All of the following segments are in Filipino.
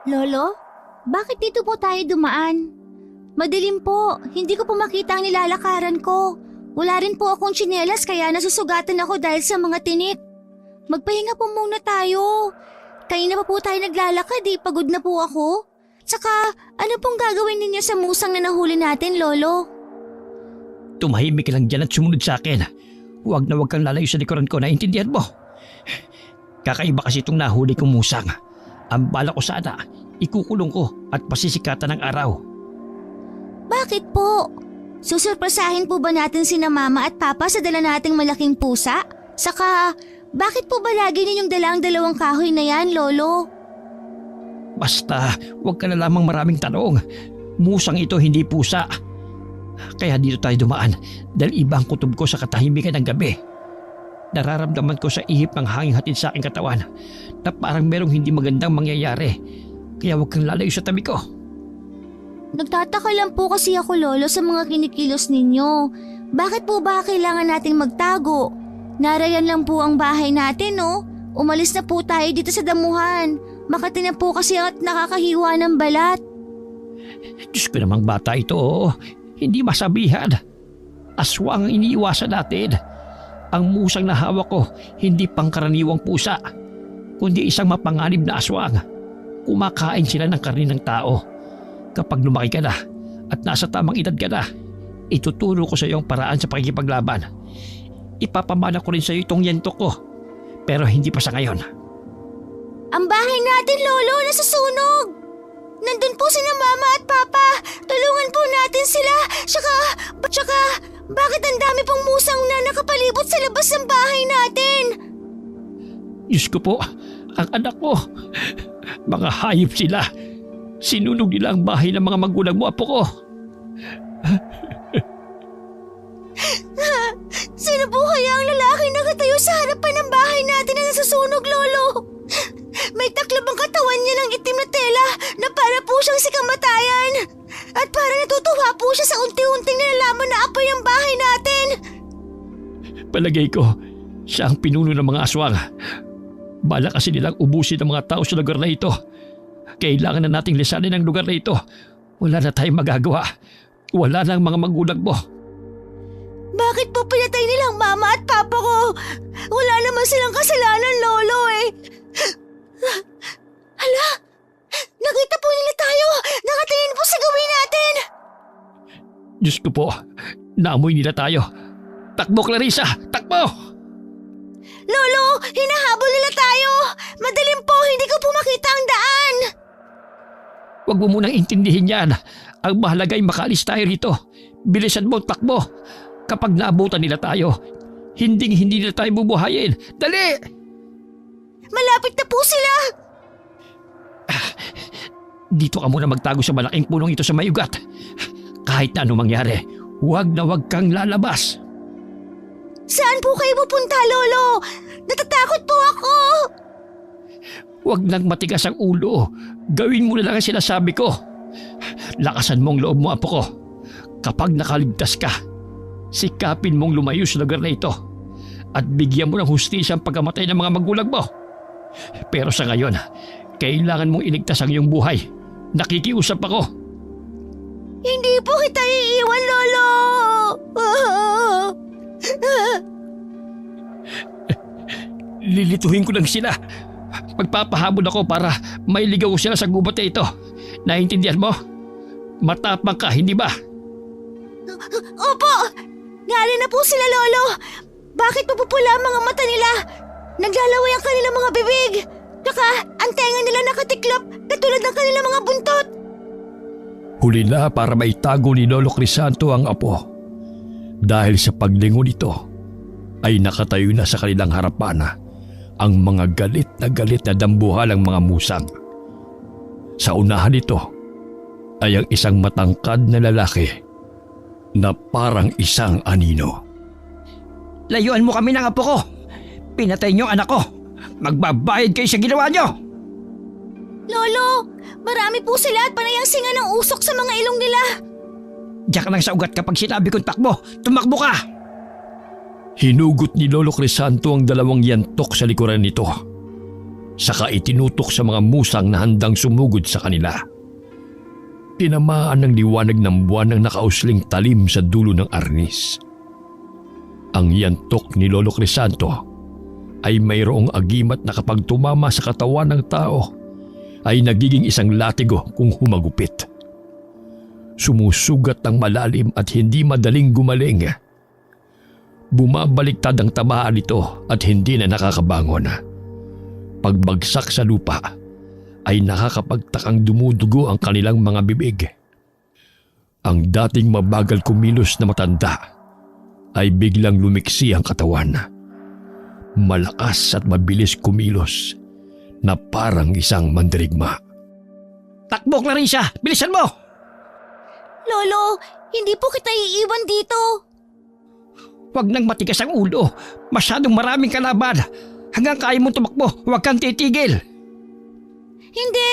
Lolo, bakit dito po tayo dumaan? Madilim po, hindi ko po makita ang nilalakaran ko. Wala rin po akong tsinelas kaya nasusugatan ako dahil sa mga tinik. Magpahinga po muna tayo. Kanina pa po tayo naglalakad pagod na po ako. Tsaka, ano pong gagawin ninyo sa musang na nahuli natin, Lolo? Tumahimik ka lang dyan at sumunod sa akin. Huwag na huwag kang lalayo sa likuran ko, naintindihan mo? Kakaiba kasi itong nahuli kong musang. Ang bala ko sana, ikukulong ko at pasisikatan ng araw. Bakit po? Susurpresahin po ba natin sina Mama at Papa sa dala nating malaking pusa? Saka, bakit po ba lagi ninyong dala ang dalawang kahoy na yan, Lolo? Basta, huwag ka na lamang maraming tanong. Musang ito, hindi pusa. Kaya dito tayo dumaan dahil ibang kutob ko sa katahimikan ng gabi. Nararamdaman ko sa ihip ng hangin hatid sa aking katawan na parang merong hindi magandang mangyayari. Kaya huwag kang lalayo sa tabi ko. Nagtataka lang po kasi ako, Lolo, sa mga kinikilos ninyo. Bakit po ba kailangan nating magtago? Narayan lang po ang bahay natin, no? Umalis na po tayo dito sa damuhan. Makati na po kasi at nakakahiwa ng balat. Diyos ko namang bata ito, hindi masabihan. Aswang ang iniiwasan natin. Ang musang na hawak ko, hindi pangkaraniwang pusa, kundi isang mapanganib na aswang. Kumakain sila ng karne ng tao. Kapag lumaki ka na at nasa tamang edad ka na, ituturo ko sa iyo ang paraan sa pakikipaglaban. Ipapamana ko rin sa iyo itong yentok ko, pero hindi pa sa ngayon. Ang bahay natin, Lolo, nasusunog! Nandun po sina Mama at Papa. Tulungan po natin sila. Tsaka, bakit ang dami pong musang na nakapalibot sa labas ng bahay natin? Diyos ko po, ang anak ko. Mga hayop sila. Sinunog nila ang bahay ng mga magulang mo, apo ko. Sino po kaya ang lalaki na nakatayo sa harapan ng bahay natin na nasusunog, Lolo? May taklab ang katawan niya ng itim na tela na para po siyang si kamatayan. At para natutuwa po siya sa unti-unting nalalaman na apoy ang bahay natin. Palagay ko, siya ang pinuno ng mga aswang. Bala kasi nilang ubusin ang mga tao sa lugar na ito. Kailangan na nating lisanin ang lugar na ito. Wala na tayong magagawa. Wala na ang mga magulang mo. Bakit po pinatay nilang Mama at Papa ko? Wala naman silang kasalanan, Lolo Hala! Nakita po nila tayo! Nakatingin po sa gawin natin! Diyos ko po, naamoy nila tayo. Takbo, Clarissa! Takbo! Lolo! Hinahabol nila tayo! Madilim po! Hindi ko po makita ang daan! Huwag mo munang intindihin yan. Ang mahalaga ay makaalis tayo rito. Bilisan mo, takbo. Kapag naabutan nila tayo, hindi nila tayo bubuhayin. Dali! Malapit na po sila! Dito ka muna magtago sa malaking punong ito sa mayugat. Kahit na anong mangyari, huwag na huwag kang lalabas. Saan po kayo pupunta, Lolo? Natatakot po ako! Huwag nang matigas ang ulo. Gawin mo na lang ang sinasabi ko. Lakasan mo ang loob mo, apo ko. Kapag nakaligtas ka, sikapin mong lumayo sa lugar na ito at bigyan mo ng hustisya ang pagkamatay ng mga magulang mo. Pero sa ngayon, kailangan mong iligtas ang iyong buhay. Nakikiusap ako. Hindi po kita iiwan, Lolo! Lilituhin ko lang sila. Magpapahabol ako para mailigaw sila sa gubat na ito. Naintindihan mo? Matapang ka, hindi ba? Opo! Ngali na po sila, Lolo! Bakit mapupula ang mga mata nila? Naglalaway ang kanilang mga bibig! Tsaka, ang tenga nila nakatiklop katulad ng kanilang mga buntot! Huli na para maitago ni Lolo Crisanto ang apo. Dahil sa paglingon nito, ay nakatayo na sa kanilang harapan ang mga galit na dambuhalang mga musang. Sa unahan nito ay ang isang matangkad na lalaki na parang isang anino. Layuan mo kami ng apo ko! Pinatay niyo ang anak ko! Magbabayad kayo sa ginawa niyo! Lolo! Marami po sila at panay ang singa ng usok sa mga ilong nila! Diyak lang sa ugat kapag sinabi kong takbo! Tumakbo ka! Hinugot ni Lolo Crisanto ang dalawang yantok sa likuran nito. saka itinutok sa mga musang na handang sumugod sa kanila. Tinamaan ng liwanag ng buwan ang nakausling talim sa dulo ng arnis. Ang yantok ni Lolo Crisanto ay mayroong agimat na kapag tumama sa katawan ng tao ay nagiging isang latigo kung humagupit. Sumusugat ng malalim at hindi madaling gumaling. Bumabaliktad ang tamaan nito at hindi na nakakabangon. Pagbagsak sa lupa ay nakakapagtakang dumudugo ang kanilang mga bibig. Ang dating mabagal kumilos na matanda ay biglang lumiksi ang katawan. Malakas at mabilis kumilos na parang isang mandirigma. Takbo, Clarissa! Bilisan mo! Lolo, hindi po kita iiwan dito. Huwag nang matigas ang ulo. Masyadong maraming kalaban. Hanggang kaya mong tumakbo, huwag kang titigil. Hindi!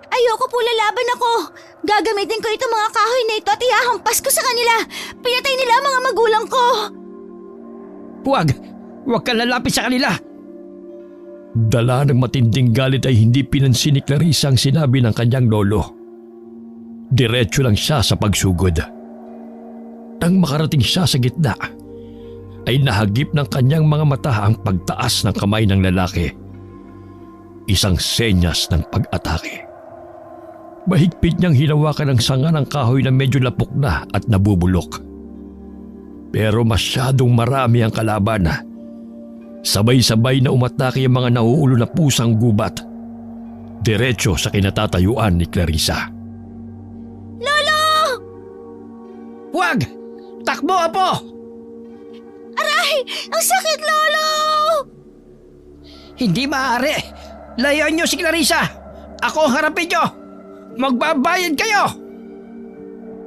Ayoko po, lalaban ako. Gagamitin ko itong mga kahoy na ito at ihahampas ko sa kanila. Pinatay nila ang mga magulang ko. Huwag! Huwag kang lalapit sa kanila. Dala ng matinding galit ay hindi pinansin ni Clarissa ang sinabi ng kanyang lolo. Diretso lang siya sa pagsugod. Nang makarating siya sa gitna, ay nahagip ng kanyang mga mata ang pagtaas ng kamay ng lalaki. Isang senyas ng pag-atake. Mahigpit niyang hinawakan ang sanga ng kahoy na medyo lapok na at nabubulok. Pero masyadong marami ang kalaban. Sabay-sabay na umatake ang mga nauulo na pusang gubat. Diretso sa kinatatayuan ni Clarissa. Lolo! Huwag! Takbo, Apo! Aray! Ang sakit, Lolo! Hindi maaari. Layuan niyo si Clarissa. Ako ang harapin niyo. Magbabayad kayo!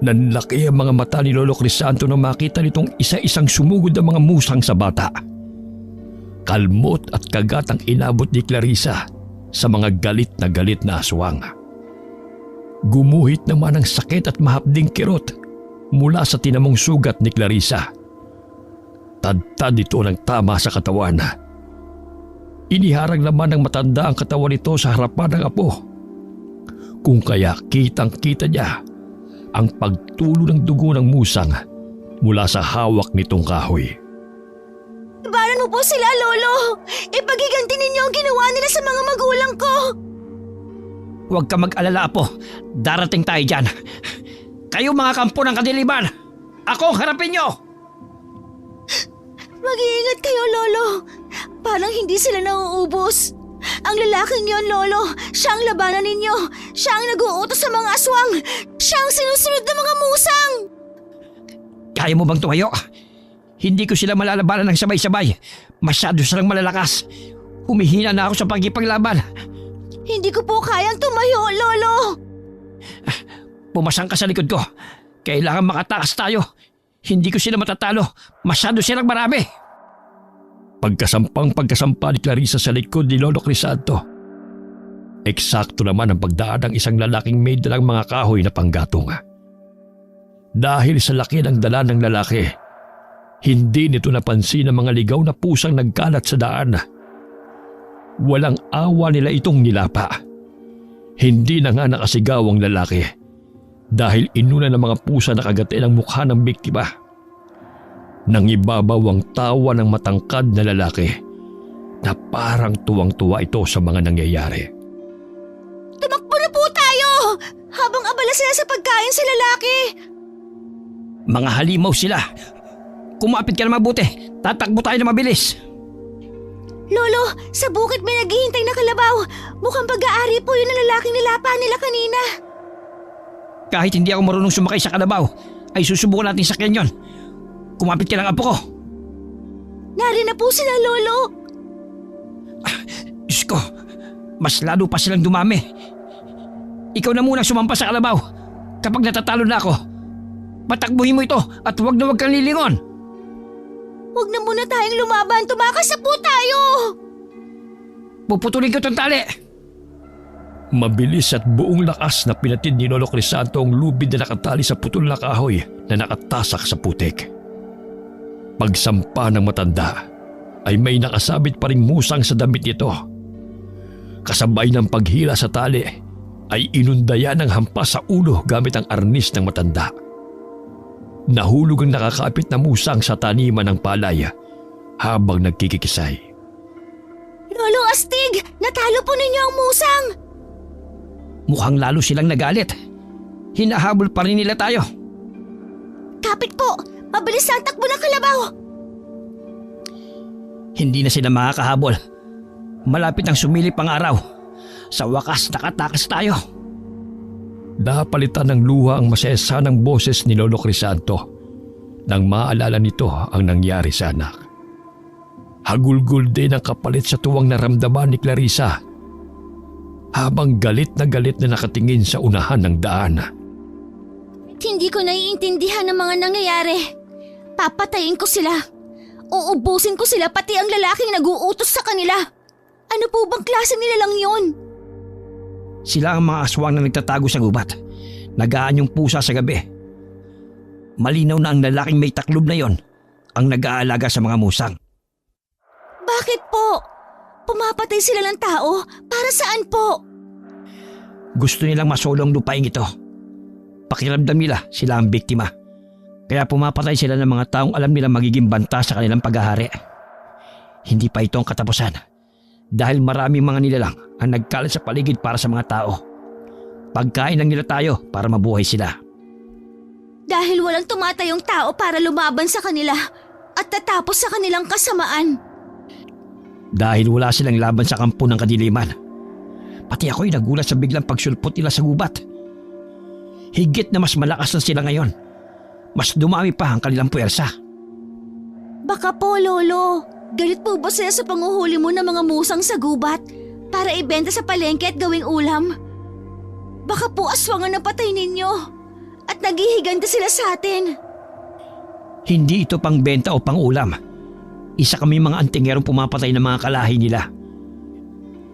Nanlaki ang mga mata ni Lolo Crisanto nang makita nitong isa-isang sumugod ang mga musang sa bata. Kalmot at kagat ang inabot ni Clarissa sa mga galit na aswang. Gumuhit naman ang sakit at mahapding kirot mula sa tinamong sugat ni Clarissa. Tadtad ito ng tama sa katawan. Iniharang naman ng matanda ang katawan nito sa harapan ng apo. Kung kaya kitang-kita niya ang pagtulo ng dugo ng musang mula sa hawak nitong kahoy. Ibaran mo po sila, Lolo! Ipagiganti ninyo ang ginawa nila sa mga magulang ko! Huwag ka mag-alala, Apo. Darating tayo dyan. Kayo mga kampo ng kadiliman. Ako ang harapin niyo! Mag-iingat kayo, Lolo. Parang hindi sila nauubos. Ang lalaking yon, Lolo, siya ang labanan ninyo. Siya ang nag-uutos sa mga aswang. Siya ang sinusunod ng mga musang. Kaya mo bang tumayo? Hindi ko sila malalabanan ng sabay-sabay. Masyado silang malalakas. Humihina na ako sa pagkipaglaban. Hindi ko po kayang tumayo, Lolo. Pumasang ka sa likod ko. Kailangan makatakas tayo. Hindi ko sila matatalo. Masyado silang marami. Pagkasampa ni Clarissa sa likod ni Lolo Crisanto. Eksakto naman ang pagdaan ng isang lalaking may dalang mga kahoy na panggatong. Dahil sa laki ng dala ng lalaki, hindi nito napansin ang mga ligaw na pusang nagkalat sa daan. Walang awa nila itong nilapa. Hindi na nga nakasigaw ang lalaki dahil inuna ng mga pusa na kagatin ang mukha ng biktima. Nangibabaw ang tawa ng matangkad na lalaki na parang tuwang-tuwa ito sa mga nangyayari. Tumakbo na po tayo! Habang abala sila sa pagkain sa lalaki. Mga halimaw sila. Kumapit ka na mabuti. Tatakbo tayo na mabilis. Lolo, sa bukid may naghihintay na kalabaw. Mukhang pag-aari po yun ang lalaking nilapa nila kanina. Kahit hindi ako marunong sumakay sa kalabaw, ay susubukan natin sakyan yon. Kumapit ka lang, Apo ko. Nari na po sila, Lolo. Diyos ko, mas lalo pa silang dumami. Ikaw na muna sumampa sa kalabaw. Kapag natatalo na ako, patakbuhin mo ito at huwag na huwag kang lilingon. Huwag na muna tayong lumaban. Tumakas na po tayo. Puputulin ko itong tali. Mabilis at buong lakas na pinatid ni Lolo Crisanto ang lubid na nakatali sa putol na kahoy na nakatasak sa putik. Pagsampa ng matanda ay may nakasabit pa ring musang sa damit nito. Kasabay ng paghila sa tali ay inundaya ng hampas sa ulo gamit ang arnis ng matanda. Nahulog ang nakakapit na musang sa taniman ng palay habang nagkikikisay. Lolo Astig! Natalo po ninyo ang musang! Mukhang lalo silang nagalit. Hinahabol pa rin nila tayo. Kapit po! Mabilis ang takbo ng kalabaw! Hindi na sila makakahabol. Malapit ang sumilip ang araw. Sa wakas nakatakas tayo. Napalitan ng luha ang masayasanang boses ni Lolo Crisanto nang maalala nito ang nangyari sa anak. Hagulgol din ang kapalit sa tuwang naramdaman ni Clarissa habang galit na nakatingin sa unahan ng daan. Hindi ko naiintindihan ang mga nangyayari. Papatayin ko sila. Uubusin ko sila pati ang lalaking nag-uutos sa kanila. Ano po bang klase nila lang yun? Sila ang mga aswang na nagtatago sa gubat. Nagaan yung pusa sa gabi. Malinaw na ang lalaking may taklob na yon ang nag-aalaga sa mga musang. Bakit po? Pumapatay sila ng tao? Para saan po? Gusto nilang masolo ang lupaing ito. Pakiramdam nila sila ang biktima. Kaya pumapatay sila ng mga taong alam nila magiging banta sa kanilang paghahari. Hindi pa ito ang katapusan. Dahil maraming mga nilalang ang nagkalat sa paligid para sa mga tao. Pagkain lang nila tayo para mabuhay sila. Dahil walang tumatayong tao para lumaban sa kanila at tatapos sa kanilang kasamaan. Dahil wala silang laban sa kampo ng kadiliman. Pati ako'y nagulat sa biglang pagsulpot nila sa gubat. Higit na mas malakas na sila ngayon. Mas dumami pa ang kanilang puwersa. Baka po, Lolo. Galit po ba sila sa panguhuli mo ng mga musang sa gubat para ibenta sa palengke at gawing ulam? Baka po aswangan ang patay ninyo at naghihiganda sila sa atin. Hindi ito pang benta o pang ulam. Isa kami mga antingerong pumapatay ng mga kalahi nila.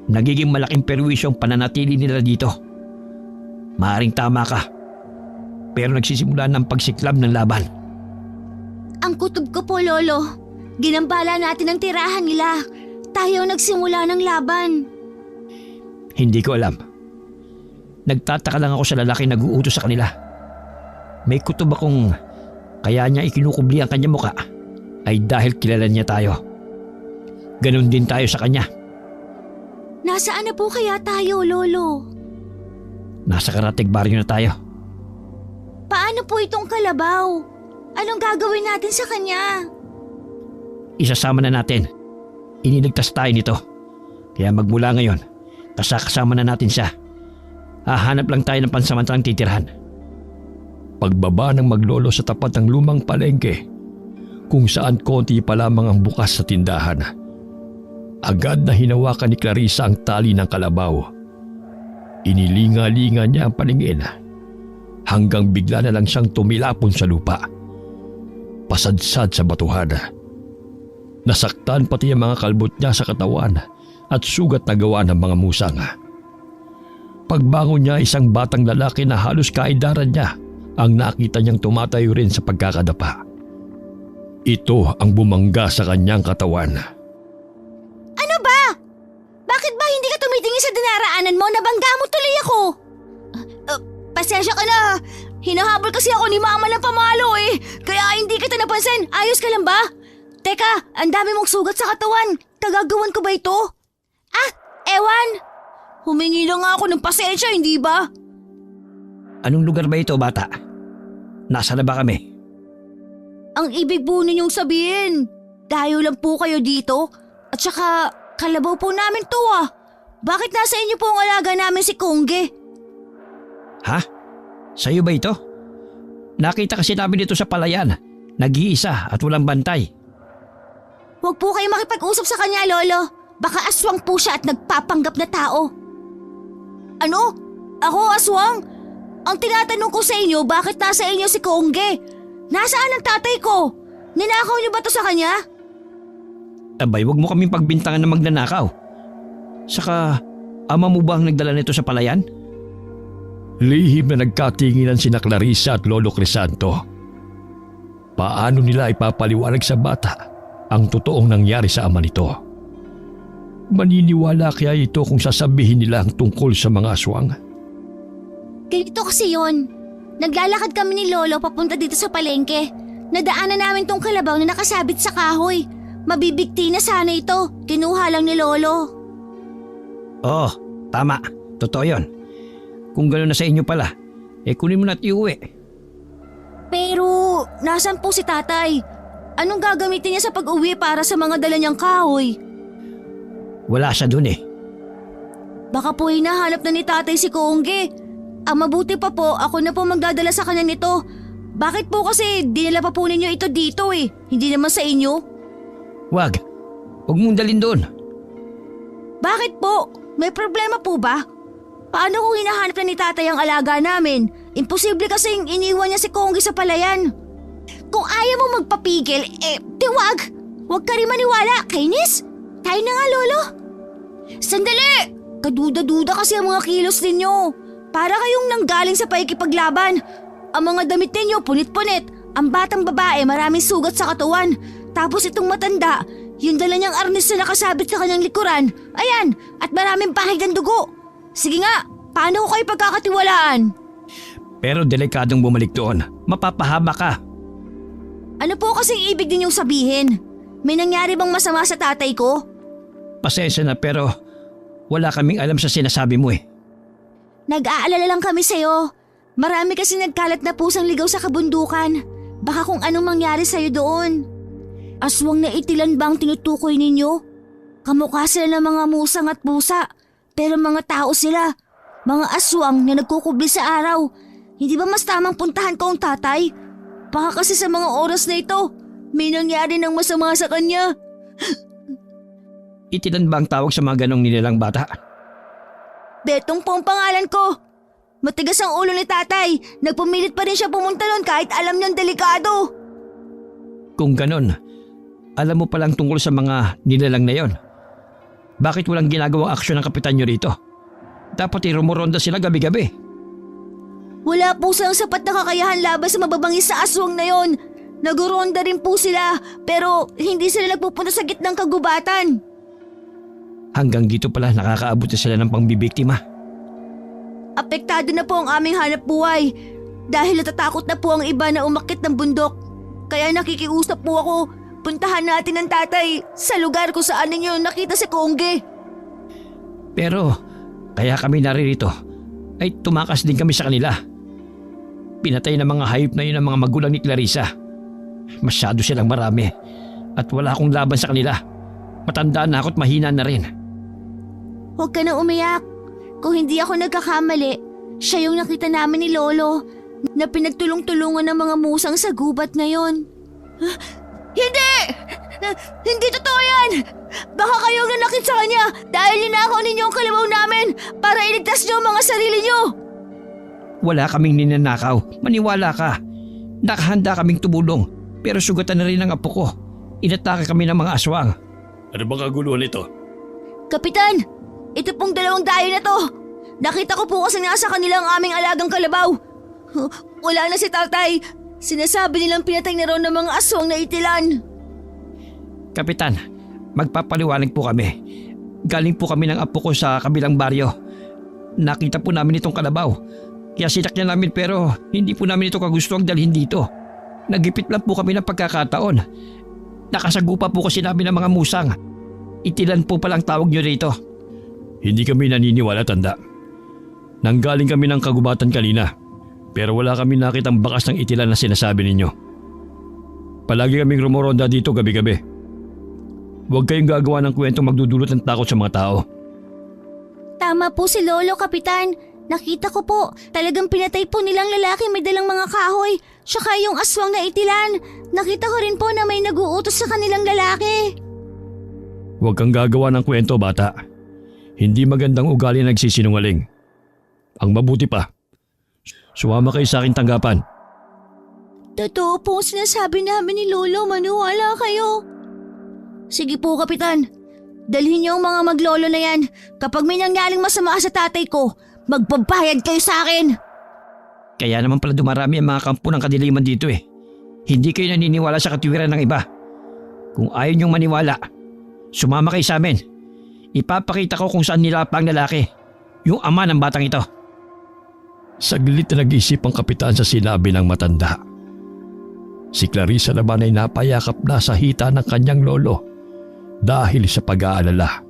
Nagiging malaking perwisyo ang pananatili nila dito. Maaring tama ka. Pero nagsisimula ng pagsiklab ng laban. Ang kutob ko po, Lolo. Ginambala natin ang tirahan nila. Tayo nagsimula ng laban. Hindi ko alam. Nagtataka lang ako sa lalaking nag-uutos sa kanila. May kutob akong kaya niya ikinukubli ang kanyang muka ay dahil kilala niya tayo. Ganon din tayo sa kanya. Nasaan na po kaya tayo, Lolo? Nasa Karatig Baryo na tayo. Paano po itong kalabaw? Anong gagawin natin sa kanya? Isasama na natin. Iniligtas tayo nito. Kaya magmula ngayon, kasama na natin siya. Hahanap lang tayo ng pansamantalang titirhan. Pagbaba ng maglolo sa tapat ng lumang palengke, kung saan konti pa lamang ang bukas sa tindahan, agad na hinawakan ni Clarissa ang tali ng kalabaw. Inilinga-linga niya ang paningin hanggang bigla na lang siyang tumilapon sa lupa. Pasadsad sa batuhan. Nasaktan pati ang mga kalbot niya sa katawan at sugat na gawa ng mga musang. Pagbangon niya, isang batang lalaki na halos kaedaran niya ang nakita niyang tumatayo rin sa pagkakadapa. Ito ang bumangga sa kanyang katawan. Ano ba? Bakit ba hindi ka tumitingin sa dinaraanan mo? Nabangga mo tuloy ako. Pasensya ka na. Hinahabol kasi ako ni Mama ng pamalo eh. Kaya hindi kita napansin. Ayos ka lang ba? Teka, ang dami mong sugat sa katawan. Kagagawan ko ba ito? Ewan. Humingi lang nga ako ng pasensya, hindi ba? Anong lugar ba ito, bata? Nasa na ba kami? Ang ibig po ninyong sabihin, dayo lang po kayo dito at saka kalabaw po namin to ah. Bakit nasa inyo po ang alaga namin si Kongge? Ha? Sa'yo ba ito? Nakita kasi namin dito sa palayan. Nag-iisa at walang bantay. Huwag po kayo makipag-usap sa kanya, Lolo. Baka aswang po siya at nagpapanggap na tao. Ano? Ako aswang? Ang tinatanong ko sa inyo, bakit nasa inyo si Kongge? Nasaan ang tatay ko? Ninakaw niyo ba to sa kanya? Abay, wag mo kaming pagbintangan na magnanakaw. Saka, ama mo ba ang nagdala nito sa palayan? Lihim na nagkatinginan sina Clarissa at Lolo Crisanto. Paano nila ipapaliwanag sa bata ang totoong nangyari sa ama nito? Maniniwala kaya ito kung sasabihin nila ang tungkol sa mga aswang? Ganito kasi yon. Naglalakad kami ni Lolo papunta dito sa palengke. Nadaanan namin tong kalabaw na nakasabit sa kahoy. Mabibigti na sana ito. Kinuha lang ni Lolo. Oo, tama. Totoo yun. Kung gano'n na sa inyo pala, kunin mo na at iuwi. Pero, nasan po si tatay? Anong gagamitin niya sa pag-uwi para sa mga dala niyang kahoy? Wala siya dun Baka po hinahanap na ni tatay si Kongge. Ang mabuti pa po, ako na po magdadala sa kanya nito. Bakit po kasi dinala pa po ninyo ito dito Hindi naman sa inyo? Wag mong dalhin doon. Bakit po? May problema po ba? Paano kung hinahanap na ni tatay ang alaga namin? Imposible kasing iniwan niya si Kongge sa palayan. Kung ayaw mo magpapigil, tiwag! Huwag ka rin maniwala, kainis! Tayo na nga, Lolo! Sandali! Kaduda-duda kasi ang mga kilos ninyo. Para kayong nanggaling sa paikipaglaban. Ang mga damit ninyo punit-punit. Ang batang babae maraming sugat sa katawan. Tapos itong matanda, yung dala niyang arnis na nakasabit sa kanyang likuran. Ayan, at maraming pahid ng dugo. Sige nga, paano ko kayo pagkakatiwalaan? Pero delikadong bumalik doon. Mapapahama ka. Ano po kasing ibig ninyong sabihin? May nangyari bang masama sa tatay ko? Pasensya na pero wala kaming alam sa sinasabi mo Nag-aalala lang kami sa'yo. Marami kasi nagkalat na pusang ligaw sa kabundukan. Baka kung anong mangyari sa'yo doon. Aswang na itilan ba ang tinutukoy ninyo? Kamukha sila ng mga musang at pusa. Pero mga tao sila. Mga aswang na nagkukubli sa araw. Hindi ba mas tamang puntahan ko ang tatay? Baka kasi sa mga oras na ito, may nangyari ng masama sa kanya. Itilan ba ang tawag sa mga ganong nilalang bata? Betong po ang pangalan ko. Matigas ang ulo ni tatay. Nagpumilit pa rin siya pumunta nun kahit alam niyang delikado. Kung ganon, alam mo palang tungkol sa mga nilalang na yon. Bakit walang ginagawang aksyon ng kapitan nyo rito? Dapat irumoronda sila gabi-gabi. Wala po silang sapat na kakayahan laban sa mababangis sa aswang na yon. Naguronda rin po sila pero hindi sila nagpupunta sa gitnang kagubatan. Hanggang dito pala nakakaabot na sila ng pangbibiktima. Apektado na po ang aming hanap buhay dahil natatakot na po ang iba na umakyat ng bundok. Kaya nakikiusap po ako, puntahan natin ang tatay sa lugar kung saan ninyo nakita si Kongge. Pero kaya kami naririto ay tumakas din kami sa kanila. Pinatay ng mga hayop na yun ang mga magulang ni Clarissa. Masyado silang marami at wala akong laban sa kanila. Matanda na ako at mahina na rin. Huwag ka na umiyak. Kung hindi ako nagkakamali, siya yung nakita namin ni Lolo na pinagtulong-tulungan ng mga musang sa gubat na yon. Hindi! Hindi totoo yan! Baka kayong nanakit sa kanya dahil ninakaw ninyo ang kalabaw namin para iligtas niyo ang mga sarili niyo! Wala kaming ninanakaw. Maniwala ka. Nakahanda kaming tumulong pero sugatan na rin ang apo ko. Inatake kami ng mga aswang. Ano bang kaguluhan ito? Kapitan! Ito pong dalawang dayo na to! Nakita ko po kasi nasa kanila ang aming alagang kalabaw. Wala na si tatay. Sinasabi nilang pinatay na raw ng mga aswang na itilan. Kapitan, magpapaliwanag po kami. Galing po kami ng apo ko sa kabilang baryo. Nakita po namin itong kalabaw. Kaya sinakyan namin pero hindi po namin ito kagustuhang dalhin dito. Nagipit lang po kami ng pagkakataon. Nakasagupa po kasi namin ng mga musang. Itilan po palang tawag nyo rito. Hindi kami naniniwala, tanda. Nanggaling kami ng kagubatan kanina. Pero wala kami nakitang bakas ng itilan na sinasabi ninyo. Palagi kaming rumoronda dito gabi-gabi. Huwag kayong gagawa ng kwentong magdudulot ng takot sa mga tao. Tama po si Lolo, Kapitan. Nakita ko po, talagang pinatay po nilang lalaki may dalang mga kahoy. Tsaka yung aswang na itilan. Nakita ko rin po na may nag-uutos sa kanilang lalaki. Huwag kang gagawa ng kwento, bata. Hindi magandang ugali na nagsisinungaling. Ang mabuti pa, sumama kayo sa aking tanggapan. Totoo po ang sinasabi namin ni Lolo, maniwala kayo. Sige po, Kapitan. Dalhin niyo ang mga maglolo na yan. Kapag may nangyaring masama sa tatay ko, magbabayad kayo sa akin. Kaya naman pala dumarami ang mga kampo ng kadiliman dito Hindi kayo naniniwala sa katiwiran ng iba. Kung ayaw niyong maniwala, sumama kayo sa amin. Ipapakita ko kung saan nilapa ang lalaki. Yung ama ng batang ito. Saglit na nag-isip ang kapitan sa sinabi ng matanda. Si Clarissa naman ay napayakap na sa hita ng kanyang lolo dahil sa pag-aalala.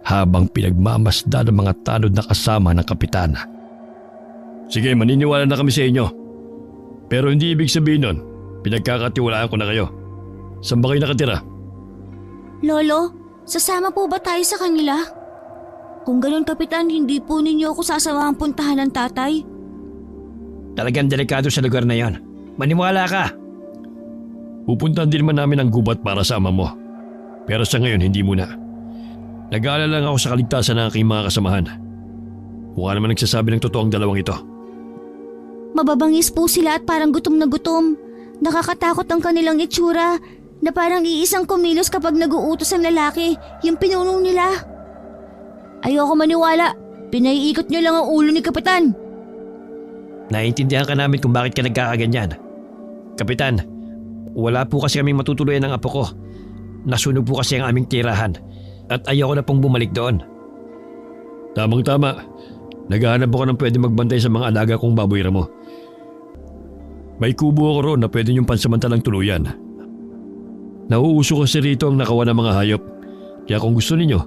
Habang pinagmamasdan ng mga tanod na kasama ng kapitan. Sige, maniniwala na kami sa inyo. Pero hindi ibig sabihin nun, pinagkakatiwalaan ko na kayo. Saan ba kayo nakatira? Lolo, sasama po ba tayo sa kanila? Kung ganun, Kapitan, hindi po ninyo ako sasawang puntahan ng tatay. Talagang delikado sa lugar na yon. Maniwala ka. Pupuntahan din naman namin ang gubat para sa ama mo. Pero sa ngayon, hindi muna. Nag-aalala lang ako sa kaligtasan ng aking mga kasamahan. Mukha naman nagsasabi ng totoo ang dalawang ito. Mababangis po sila at parang gutom na gutom. Nakakatakot ang kanilang itsura na parang iisang kumilos kapag nag-uutos ang lalaki, yung pinuno nila. Ayoko maniwala. Pinaiikot niyo lang ang ulo ni Kapitan. Naiintindihan ka namin kung bakit ka nagkakaganyan. Kapitan, wala po kasi kaming matutuluyan ng apo ko. Nasunog po kasi ang aming tirahan at ayoko na pong bumalik doon. Tamang-tama. Naghahanap ako ng pwede magbantay sa mga alaga kong baboy ramo. May kubo ako roon na pwede niyong pansamantalang tuluyan. Nauuso kasi rito ang nakawan ng mga hayop. Kaya kung gusto ninyo,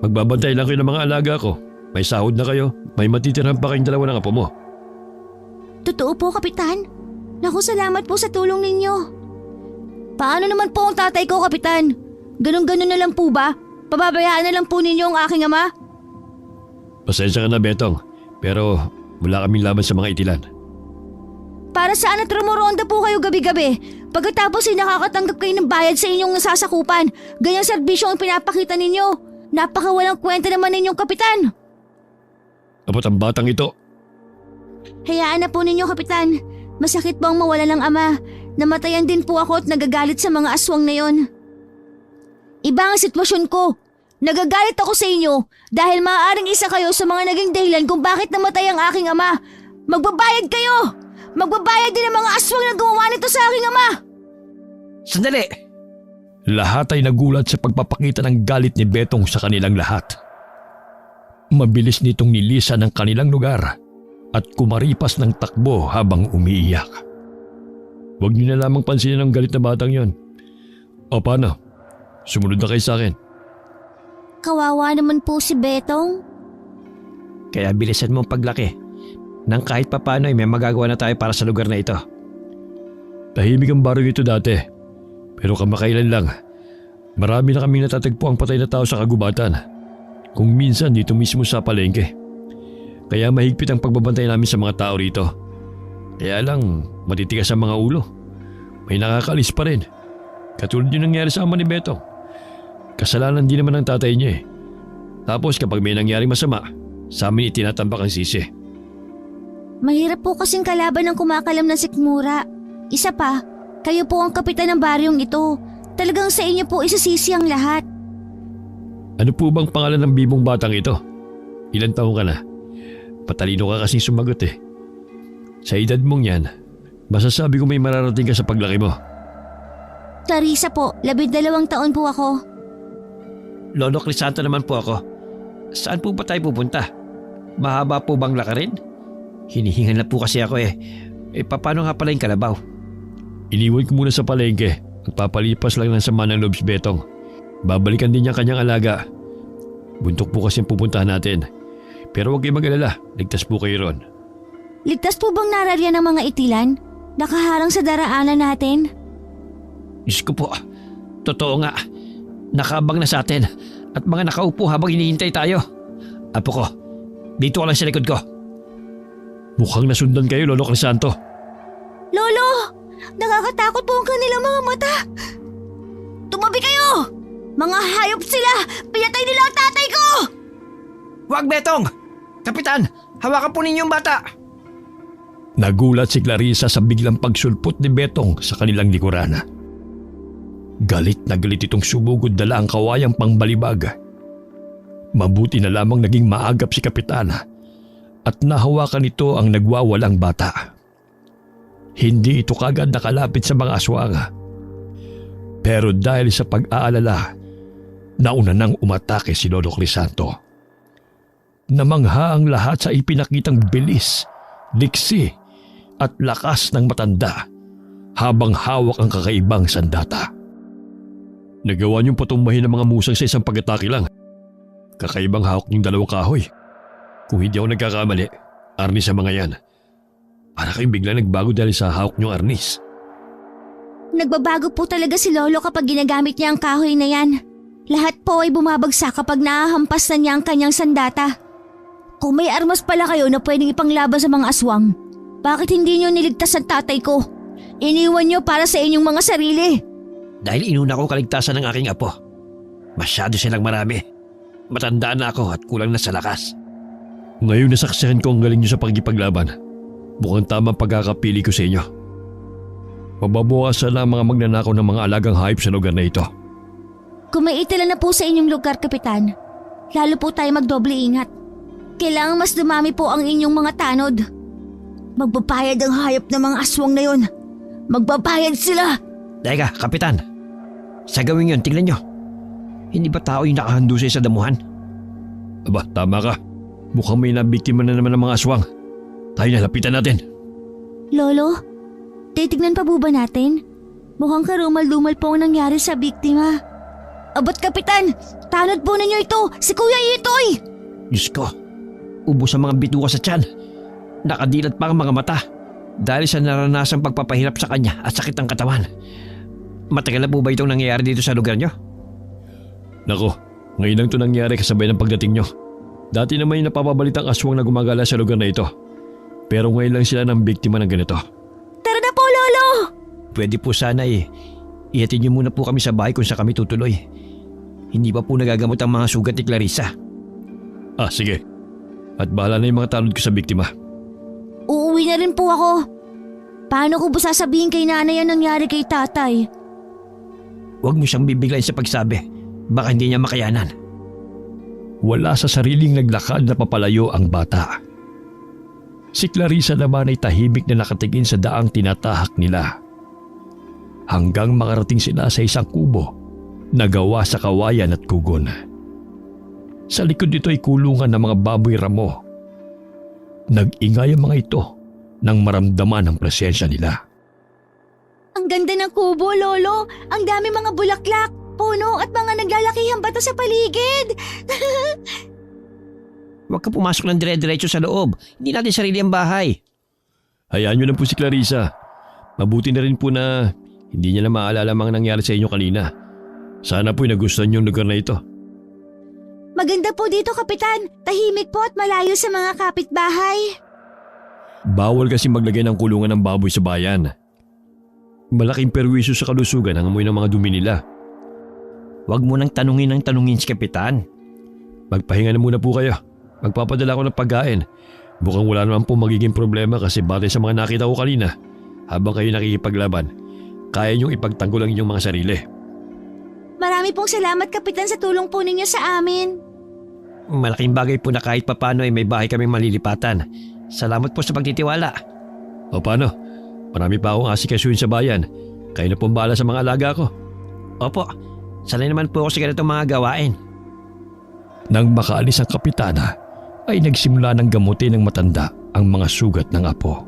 magbabantay lang kayo ng mga alaga ko. May sahod na kayo, may matitirhan pa kayong dalawa ng apo mo. Totoo po, Kapitan. Naku, salamat po sa tulong ninyo. Paano naman po ang tatay ko, Kapitan? Ganun-ganun na lang po ba? Pababayaan na lang po ninyo ang aking ama? Pasensya ka na, Betong. Pero wala kaming laban sa mga itilan. Para saan at rumoronda po kayo gabi-gabi? Pagkatapos ay nakakatanggap kayo ng bayad sa inyong nasasakupan. Ganyang serbisyo ang pinapakita ninyo. Napakawalang kwenta naman ninyong Kapitan. Abot ang batang ito. Hayaan na po ninyo, Kapitan. Masakit po ang mawala ng ama. Namatayan din po ako at nagagalit sa mga aswang na yon. Iba ang sitwasyon ko. Nagagalit ako sa inyo dahil maaaring isa kayo sa mga naging dahilan kung bakit namatay ang aking ama. Magbabayad kayo! Magbabayad din ang mga aswang na gumawa nito sa aking ama! Sandali! Lahat ay nagulat sa pagpapakita ng galit ni Betong sa kanilang lahat. Mabilis nitong nilisan ang kanilang lugar at kumaripas ng takbo habang umiiyak. Huwag niyo na lamang pansinin ang galit na batang yon. O paano? Sumunod na kayo sa akin. Kawawa naman po si Betong. Kaya bilisan mo ang paglaki. Nang kahit papano ay may magagawa na tayo para sa lugar na ito. Tahimik ang baryo ito dati. Pero kamakailan lang. Marami na kaming natatagpo ang patay na tao sa kagubatan. Kung minsan dito mismo sa palengke. Kaya mahigpit ang pagbabantay namin sa mga tao rito. Kaya lang matitigas ang mga ulo. May nakakalis pa rin. Katulad yung nangyari sa ama ni Betong. Kasalanan din naman ng tatay niya eh. Tapos kapag may nangyaring masama, sa amin itinatambak ang sisi. Mahirap po kasing kalaban ng kumakalam na sikmura. Isa pa, kayo po ang kapitan ng baryong ito. Talagang sa inyo po isasisi ang lahat. Ano po bang pangalan ng bibong batang ito? Ilan taong ka na? Patalino ka kasing sumagot eh. Sa edad mong yan, masasabi ko may mararating ka sa paglaki mo. Clarissa po, 12 taon po ako. Lolo Crisanto naman po ako. Saan po ba tayo pupunta? Mahaba po bang lakarin? Hinihingan na po kasi ako eh. Paano nga pala yung kalabaw? Iniwan ko muna sa palengke at papalipas lang ng sama ng loob si Betong. Babalikan din niya kanyang alaga. Buntok po kasi ang pupuntahan natin. Pero huwag kayo mag-alala, ligtas po kayo ron. Ligtas po bang nararyan ng mga itilan? Nakaharang sa daraanan natin? Diyos ko po, totoo nga. Nakabang na sa atin at mga nakaupo habang hinihintay tayo. Apo ko, dito ka lang sa likod ko. Mukhang nasundan kayo, Lolo Crisanto. Lolo! Nakakatakot po ang kanilang mga mata! Tumabi kayo! Mga hayop sila! Pinatay nila ang tatay ko! Wag, Betong! Kapitan, hawakan po ninyo yung bata! Nagulat si Clarissa sa biglang pagsulpot ni Betong sa kanilang likuran. Galit na galit itong sumugod dala ang kawayang pangbalibag. Mabuti na lamang naging maagap si Kapitan at nahawakan nito ang nagwawalang bata. Hindi ito kagad nakalapit sa mga aswang. Pero dahil sa pag-aalala, nauna nang umatake si Lolo Crisanto. Namangha ang lahat sa ipinakitang bilis, diksi at lakas ng matanda habang hawak ang kakaibang sandata. Nagawa niyong patumbahin ng mga musang sa isang pag-atake lang. Kakaibang hawak niyong dalawang kahoy. Kung hindi ako nagkakamali, arnis sa mga yan. Para kayong bigla nagbago dahil sa hawak niyong arnis. Nagbabago po talaga si Lolo kapag ginagamit niya ang kahoy na yan. Lahat po ay bumabagsak kapag nahahampas na niya ang kanyang sandata. Kung may armas pala kayo na pwedeng ipanglaban sa mga aswang, bakit hindi niyo niligtas ang tatay ko? Iniwan niyo para sa inyong mga sarili. Dahil inuna ko kaligtasan ng aking apo. Masyado silang marami. Matanda na ako at kulang na sa lakas. Ngayon nasaksihan ko ang galing niyo sa pagkipaglaban. Mukhang tama ang pagkakapili ko sa inyo. Mababawasan na ang mga magnanakaw ng mga alagang hayop sa lugar na ito. Kung may itala na po sa inyong lugar, Kapitan, lalo po tayo magdoble ingat. Kailangang mas dumami po ang inyong mga tanod. Magbabayad ang hayop ng mga aswang na yon. Magbabayad sila! Teka, Kapitan. Sa gawin yun, tingnan nyo. Hindi ba tao yung nakahandusay sa damuhan? Aba, tama ka. Mukhang may nabiktima na naman ng mga aswang. Tayo na, lapitan natin. Lolo, titignan pa po ba natin? Mukhang karumal-dumal po ang nangyari sa biktima. Abot, Kapitan! Tanod po ninyo ito! Si Kuya Itoy! Diyos ko, ubos ang mga bituka sa tiyan. Nakadilat pa ang mga mata dahil sa naranasang pagpapahirap sa kanya at sakit ng katawan. Matagal na po ba itong nangyayari dito sa lugar nyo? Nako, ngayon lang ito nangyari kasabay ng pagdating nyo. Dati naman yung napapabalitang aswang na gumagala sa lugar na ito. Pero ngayon lang sila ng biktima ng ganito. Tara na po, Lolo! Pwede po sana ihatid niyo muna po kami sa bahay kung sa kami tutuloy. Hindi pa po nagagamot ang mga sugat ni Clarissa. Ah, sige. At bahala na yung mga tanod ko sa biktima. Uuwi na rin po ako. Paano ko ba sasabihin kay nanay ang nangyari kay tatay? Huwag mo siyang bibiglayin sa pagsabi. Baka hindi niya makayanan. Wala sa sariling naglakad na papalayo ang bata. Si Clarissa naman ay tahimik na nakatingin sa daang tinatahak nila. Hanggang makarating sila sa isang kubo na gawa sa kawayan at kugon. Sa likod nito ay kulungan ng mga baboy ramo. Nag-ingay ang mga ito nang maramdaman ang presensya nila. Ang ganda ng kubo, Lolo. Ang dami mga bulaklak, puno at mga naglalakihang bata sa paligid. Huwag ka pumasok ng dire-diretso sa loob. Hindi natin sarili ang bahay. Hayaan niyo lang po si Clarissa. Mabuti na rin po na hindi niya na maalala mga nangyari sa inyo kanina. Sana po'y nagustuhan niyo ang lugar na ito. Maganda po dito, Kapitan. Tahimik po at malayo sa mga kapitbahay. Bawal kasi maglagay ng kulungan ng baboy sa bayan. Malaking perwisyo sa kalusugan ang amoy ng mga dumi nila. Huwag mo nang tanungin si Kapitan. Magpahinga na muna po kayo. Magpapadala ko ng pagkain. Mukhang wala naman po magiging problema kasi batay sa mga nakita ko kanina, habang kayo nakikipaglaban, kaya niyong ipagtanggol ang inyong mga sarili. Marami pong salamat, Kapitan, sa tulong po ninyo sa amin. Malaking bagay po na kahit papano ay may bahay kaming malilipatan. Salamat po sa pagtitiwala. O paano? Marami pa akong asikasuhin sa bayan. Kayo na pong bahala sa mga alaga ko. Opo, sanay naman po ako sa ganitong mga gawain. Nang makaalis ang kapitana, ay nagsimula ng gamutin ng matanda ang mga sugat ng apo.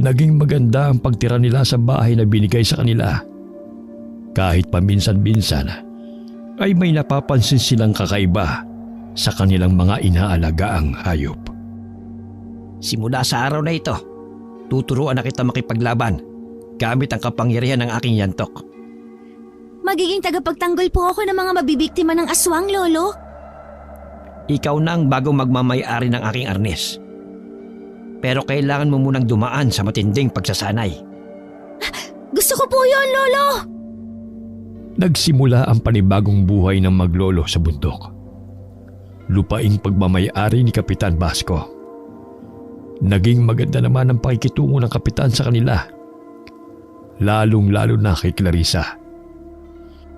Naging maganda ang pagtira nila sa bahay na binigay sa kanila. Kahit paminsan-minsan ay may napapansin silang kakaiba sa kanilang mga inaalagaang hayop. Simula sa araw na ito, tuturuan na kita makipaglaban gamit ang kapangyarihan ng aking yantok. Magiging tagapagtanggol po ako ng mga mabibiktima ng aswang, Lolo. Ikaw na ang bagong magmamay-ari ng aking arnes. Pero kailangan mo munang dumaan sa matinding pagsasanay. Gusto ko po yun, Lolo! Nagsimula ang panibagong buhay ng maglolo sa bundok. Lupaing pagmamay-ari ni Kapitan Basco. Naging maganda naman ang pakikitungo ng kapitan sa kanila. Lalong-lalo na kay Clarissa.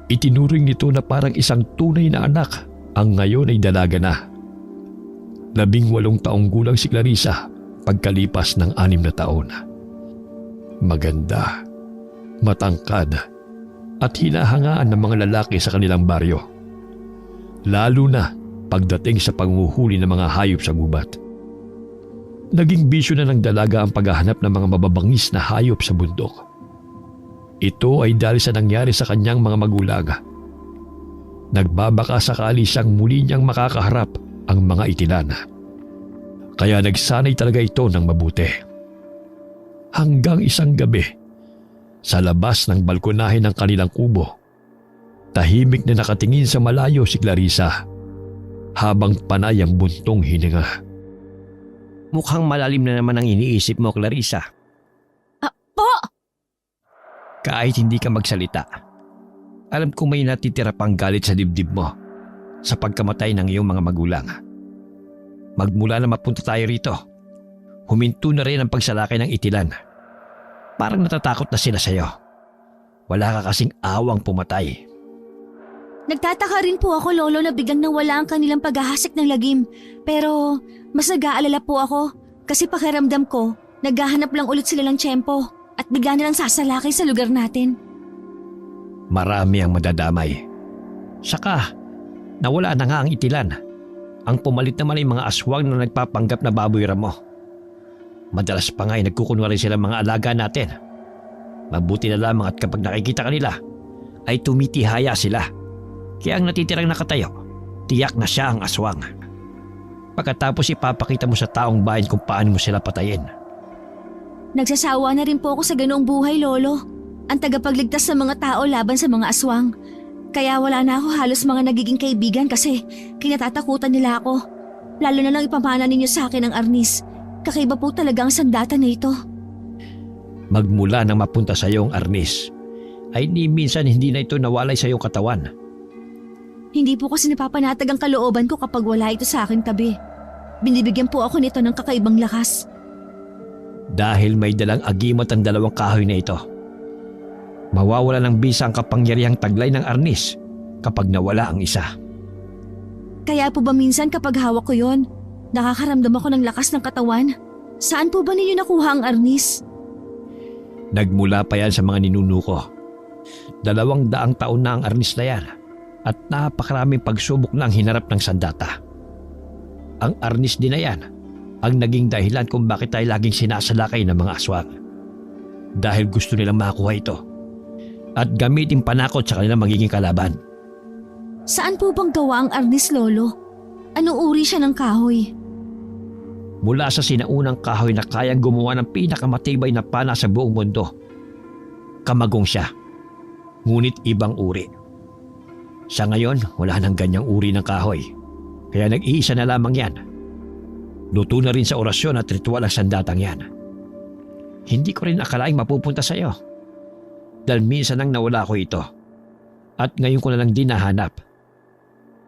Itinuring nito na parang isang tunay na anak ang ngayon ay dalaga na. 18 taong gulang si Clarissa pagkalipas ng 6 na taon. Maganda, matangkad at hinahangaan ng mga lalaki sa kanilang baryo. lalo na pagdating sa panghuhuli ng mga hayop sa gubat. Naging bisyo na ng dalaga ang paghahanap ng mga mababangis na hayop sa bundok. Ito ay dahil sa nangyari sa kanyang mga magulang. Nagbabaka sakali siyang muli niyang makakaharap ang mga itilan. Kaya nagsanay talaga ito ng mabuti. Hanggang isang gabi, sa labas ng balkonahe ng kanilang kubo, tahimik na nakatingin sa malayo si Clarissa habang panay ang buntong hininga. Mukhang malalim na naman ang iniisip mo, Clarissa. Po! Kahit hindi ka magsalita, alam kong may natitira pang galit sa dibdib mo sa pagkamatay ng iyong mga magulang. Magmula na mapunta tayo rito, huminto na rin ang pagsalakay ng itilan. Parang natatakot na sila sa'yo. Wala ka kasing awang pumatay. Nagtataka rin po ako, Lolo, na biglang nawala ang kanilang paghahasik ng lagim. Pero mas nag-aalala po ako kasi pakiramdam ko, naghahanap lang ulit sila ng tiyempo at bigla nilang sasalakay sa lugar natin. Marami ang madadamay. Saka, nawala na nga ang itilan. Ang pumalit naman ay mga aswang na nagpapanggap na baboy ramo. Madalas pa nga ay nagkukunwari sila mga alaga natin. Mabuti na lamang at kapag nakikita ka nila, ay tumitihaya sila. Kaya ang natitirang nakatayo, tiyak na siya ang aswang. Pagkatapos ipapakita mo sa taong bayan kung paano mo sila patayin. Nagsasawa na rin po ako sa ganoong buhay, Lolo. Ang tagapagligtas sa mga tao laban sa mga aswang. Kaya wala na ako halos mga nagiging kaibigan kasi kinatatakutan nila ako. Lalo na lang ipamana ninyo sa akin ang arnis. Kakaiba po talaga ang sandata na ito. Magmula nang mapunta sa iyong arnis, ay ni minsan hindi na ito nawalay sa iyong katawan. Hindi po kasi napapanatag ang kalooban ko kapag wala ito sa aking tabi. Binibigyan po ako nito ng kakaibang lakas. Dahil may dalang agimat ang dalawang kahoy na ito. Mawawala ng bisa ang kapangyarihang taglay ng arnis kapag nawala ang isa. Kaya po ba minsan kapag hawak ko yon, nakakaramdam ako ng lakas ng katawan? Saan po ba ninyo nakuha ang arnis? Nagmula pa yan sa mga ninuno ko. 200 taon na ang arnis na yan at napakaraming pagsubok na ang hinarap ng sandata. Ang arnis din na yan ang naging dahilan kung bakit tayo laging sinasalakay ng mga aswang. Dahil gusto nilang makuha ito at gamitin panakot sa kanilang magiging kalaban. Saan po bang gawa ang arnis, Lolo? Anong uri siya ng kahoy? Mula sa sinaunang kahoy na kayang gumawa ng pinakamatibay na pana sa buong mundo. Kamagong siya, ngunit ibang uri. Sa ngayon, wala nang ganyang uri ng kahoy, kaya nag-iisa na lamang yan. Luto na rin sa orasyon at ritual ang sandatang yan. Hindi ko rin akalaing mapupunta sa iyo. Dahil minsan nang nawala ko ito. At ngayon ko na lang din nahanap.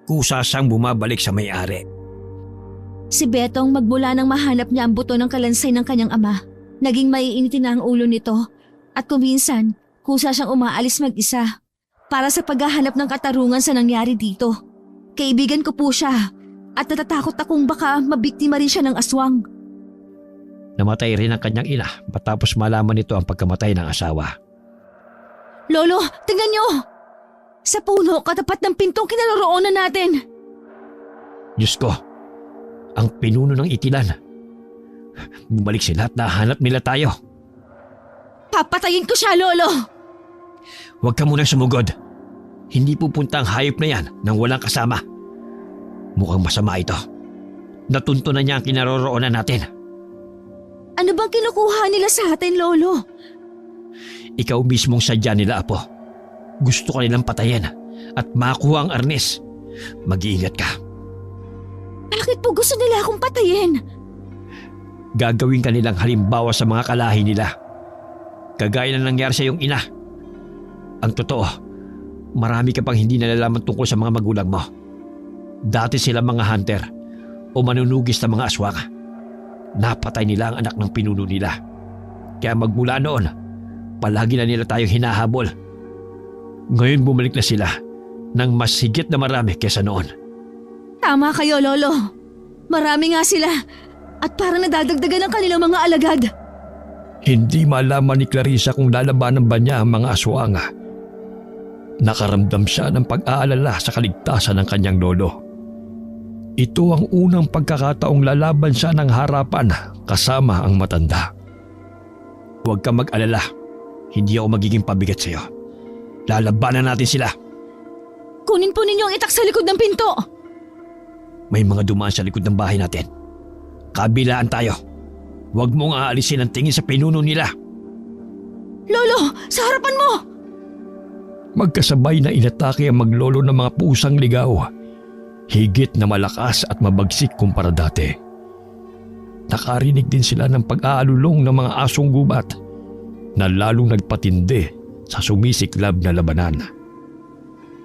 Kusa siyang bumabalik sa may-ari. Si Betong magmula nang mahanap niya ang buto ng kalansay ng kanyang ama. Naging maiinitin na ang ulo nito. At kuminsan, kusa siyang umaalis mag-isa. Para sa paghahanap ng katarungan sa nangyari dito. Kaibigan ko po siya. At natatakot akong baka mabiktima rin siya ng aswang. Namatay rin ang kanyang ina matapos malaman nito ang pagkamatay ng asawa. Lolo, tingnan niyo! Sa puno katapat ng pintong kinaroroonan natin. Diyos ko, ang pinuno ng itilan. Bumalik sila at nahanap nila tayo. Papatayin ko siya, Lolo! Huwag ka munang sumugod. Hindi pupunta ang hayop na yan nang walang kasama. Mukhang masama ito. Natunto na niya ang kinaroroonan natin. Ano bang kinukuha nila sa atin, Lolo? Ikaw mismong sadya nila, Apo. Gusto ka nilang patayin at makuha ang arnis. Mag-iingat ka. Bakit po gusto nila akong patayin? Gagawin ka nilang halimbawa sa mga kalahi nila. Kagaya na nangyari sa iyong ina. Ang totoo, marami ka pang hindi nalalaman tungkol sa mga magulang mo. Dati sila mga hunter o manunugis na mga aswang. Napatay nila ang anak ng pinuno nila. Kaya magmula noon, palagi na nila tayong hinahabol. Ngayon bumalik na sila ng mas higit na marami kesa noon. Tama kayo, Lolo. Marami nga sila at parang nadadagdagan ang kanilang mga alagad. Hindi malaman ni Clarissa kung lalabanan ba niya ang mga aswang. Nakaramdam siya ng pag-aalala sa kaligtasan ng kanyang lolo. Ito ang unang pagkakataong lalaban siya ng harapan kasama ang matanda. Huwag kang mag-alala. Hindi ako magiging pabigat sa'yo. Lalabanan natin sila. Kunin po ninyo ang itak sa likod ng pinto. May mga dumaan sa likod ng bahay natin. Kabilaan tayo. Huwag mong aalisin ang tingin sa pinuno nila. Lolo, sa harapan mo! Magkasabay na inatake ang maglolo ng mga pusang ligaw. Higit na malakas at mabagsik kumpara dati. Nakarinig din sila ng pag-aalulong ng mga asong gubat na lalong nagpatindi sa sumisiklab na labanan.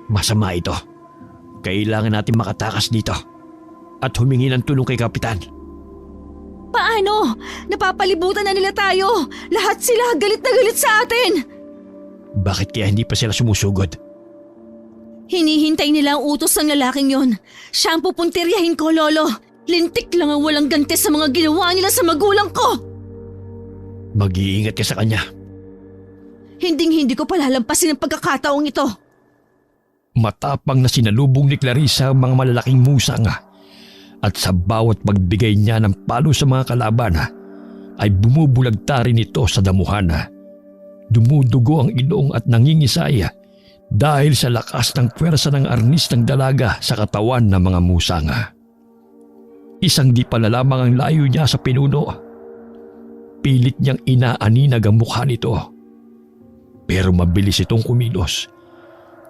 Masama ito. Kailangan natin makatakas dito at humingi ng tulong kay Kapitan. Paano? Napapalibutan na nila tayo. Lahat sila galit na galit sa atin. Bakit kaya hindi pa sila sumusugod? Hinihintay nila ang utos ng lalaking yon. Siya ang pupuntiryahin ko, Lolo. Lintik lang ang walang ganti sa mga ginawa nila sa magulang ko. Mag-iingat ka sa kanya. Hinding-hindi ko palalampasin ang pagkakataong ito. Matapang na sinalubong ni Clarissa ang mga malalaking musang at sa bawat pagbigay niya ng palo sa mga kalaban ay bumubulagta rin ito sa damuhan. Dumudugo ang ilong at nangingisay dahil sa lakas ng pwersa ng arnis ng dalaga sa katawan ng mga musang. Isang di pala lamang ang layo niya sa pinuno. Pilit niyang inaaninag ang mukha nito. Pero mabilis itong kumilos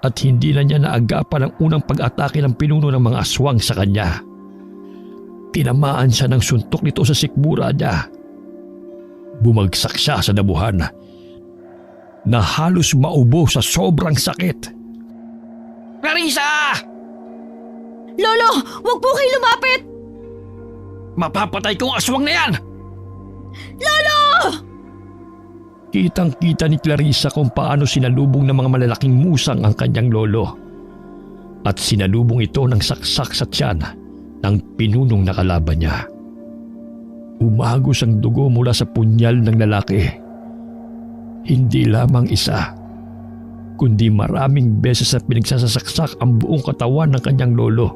at hindi na niya naagapan ang unang pag-atake ng pinuno ng mga aswang sa kanya. Tinamaan siya ng suntok nito sa sikmura niya. Bumagsak siya sa damuhan na halos maubo sa sobrang sakit. Clarissa! Lolo, wag po kayo lumapit! Mapapatay kong aswang na yan! Lolo! Kitang-kita ni Clarissa kung paano sinalubong ng mga malalaking musang ang kanyang lolo. At sinalubong ito ng saksak sa tiyan ng pinunong nakalaban niya. Umagos ang dugo mula sa punyal ng lalaki. Hindi lamang isa, kundi maraming beses na pinagsasaksak ang buong katawan ng kanyang lolo.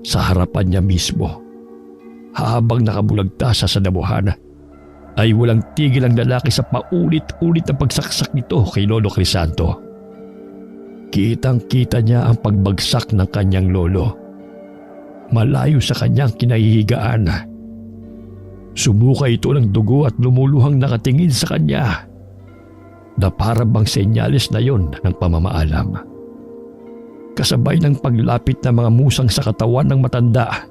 Sa harapan niya mismo, habang nakabulagta siya sa damuhan, ay walang tigil ang lalaki sa paulit-ulit na pagsaksak nito kay Lolo Crisanto. Kitang-kita niya ang pagbagsak ng kanyang lolo. Malayo sa kanyang kinahihigaan. Sumuka ito ng dugo at lumuluhang nakatingin sa kanya na para bang senyales na yon ng pamamaalam. Kasabay ng paglapit ng mga musang sa katawan ng matanda,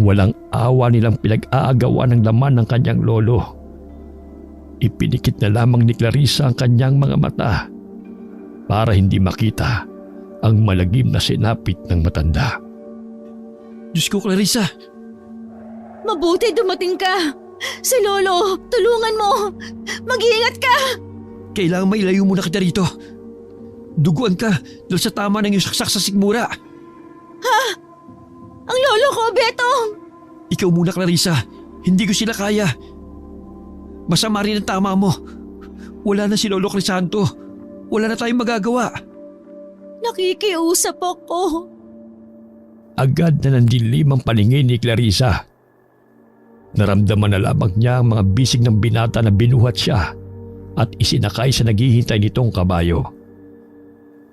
walang awa nilang pinag-aagawan ng laman ng kanyang lolo. Ipinikit na lamang ni Clarissa ang kanyang mga mata para hindi makita ang malagim na sinapit ng matanda. Diyos ko, Clarissa! Mabuti dumating ka. Si Lolo, tulungan mo. Mag-iingat ka. Kailangan mailayo muna kita rito. Duguan ka dahil sa tama ng iyong saksak sa sikmura. Ha? Ang lolo ko, Betong! Ikaw muna, Clarissa. Hindi ko sila kaya. Masama rin ang tama mo. Wala na si Lolo Crisanto. Wala na tayong magagawa. Nakikiusap ako. Agad na nandilim ang paningin ni Clarissa. Naramdaman na lamang niya ang mga bisig ng binata na binuhat siya at isinakay sa naghihintay nitong kabayo.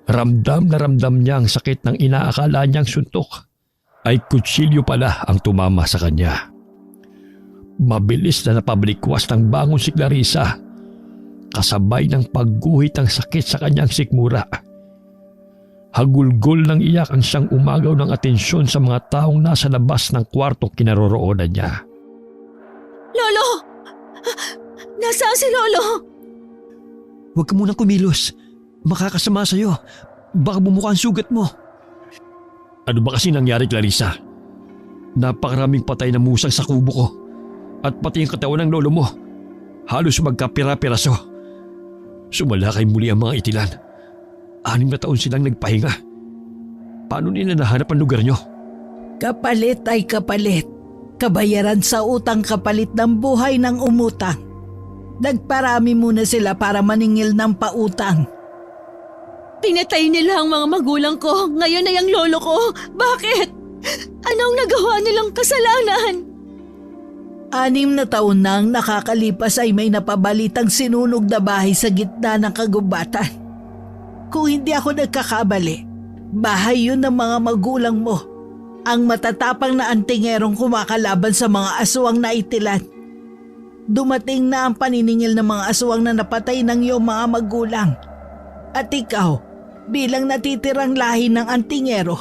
Ramdam na ramdam niya ang sakit ng inaakala niyang suntok ay kutsilyo pala ang tumama sa kanya. Mabilis na napabalikwas ng bangon si Clarissa, kasabay ng pagguhit ng sakit sa kanyang sikmura. Hagulgol ng iyak ang siyang umagaw ng atensyon sa mga taong nasa labas ng kwartong kinaroroonan niya. Lolo! Nasaan si Lolo? Huwag ka munang kumilos. Makakasama sa'yo. Baka bumuka ang sugat mo. Ano ba kasi nangyari, Clarissa? Napakaraming patay na musang sa kubo ko at pati ang katawan ng lolo mo. Halos magkapira-piraso. Sumalakay muli ang mga itilan. 6 na taon silang nagpahinga. Paano nila nahanap ang lugar nyo? Kapalit ay kapalit. Kabayaran sa utang kapalit ng buhay ng umutang. Nagparami muna sila para maningil ng pautang. Pinatay nila ang mga magulang ko. Ngayon ay ang lolo ko. Bakit? Anong nagawa nilang kasalanan? 6 na taon na ang nakakalipas ay may napabalitang sinunog na bahay sa gitna ng kagubatan. Kung hindi ako nagkakabali, bahay yun ng mga magulang mo. Ang matatapang na antingerong kumakalaban sa mga aswang na itilan. Dumating na ang paniningil ng mga aswang na napatay ng iyong mga magulang. At ikaw, bilang natitirang lahi ng antingero,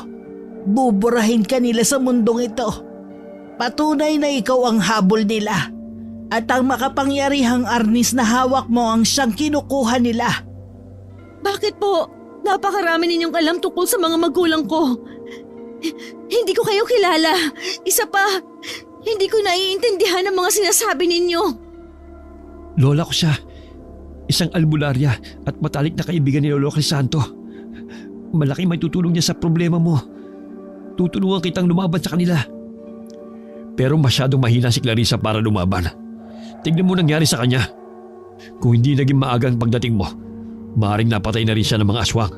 buburahin ka nila sa mundong ito. Patunay na ikaw ang habol nila at ang makapangyarihang arnis na hawak mo ang siyang kinukuha nila. Bakit po? Napakarami ninyong alam tungkol sa mga magulang ko. Hindi ko kayo kilala. Isa pa, hindi ko naiintindihan ang mga sinasabi ninyo. Lola ko siya. Isang albularya at matalik na kaibigan ni Lolo Crisanto. Malaki may tutulong niya sa problema mo. Tutulungan kitang lumaban sa kanila. Pero masyadong mahina si Clarissa para lumaban. Tignan mo nangyari sa kanya. Kung hindi naging maaga ang pagdating mo, maaaring napatay na rin siya ng mga aswang.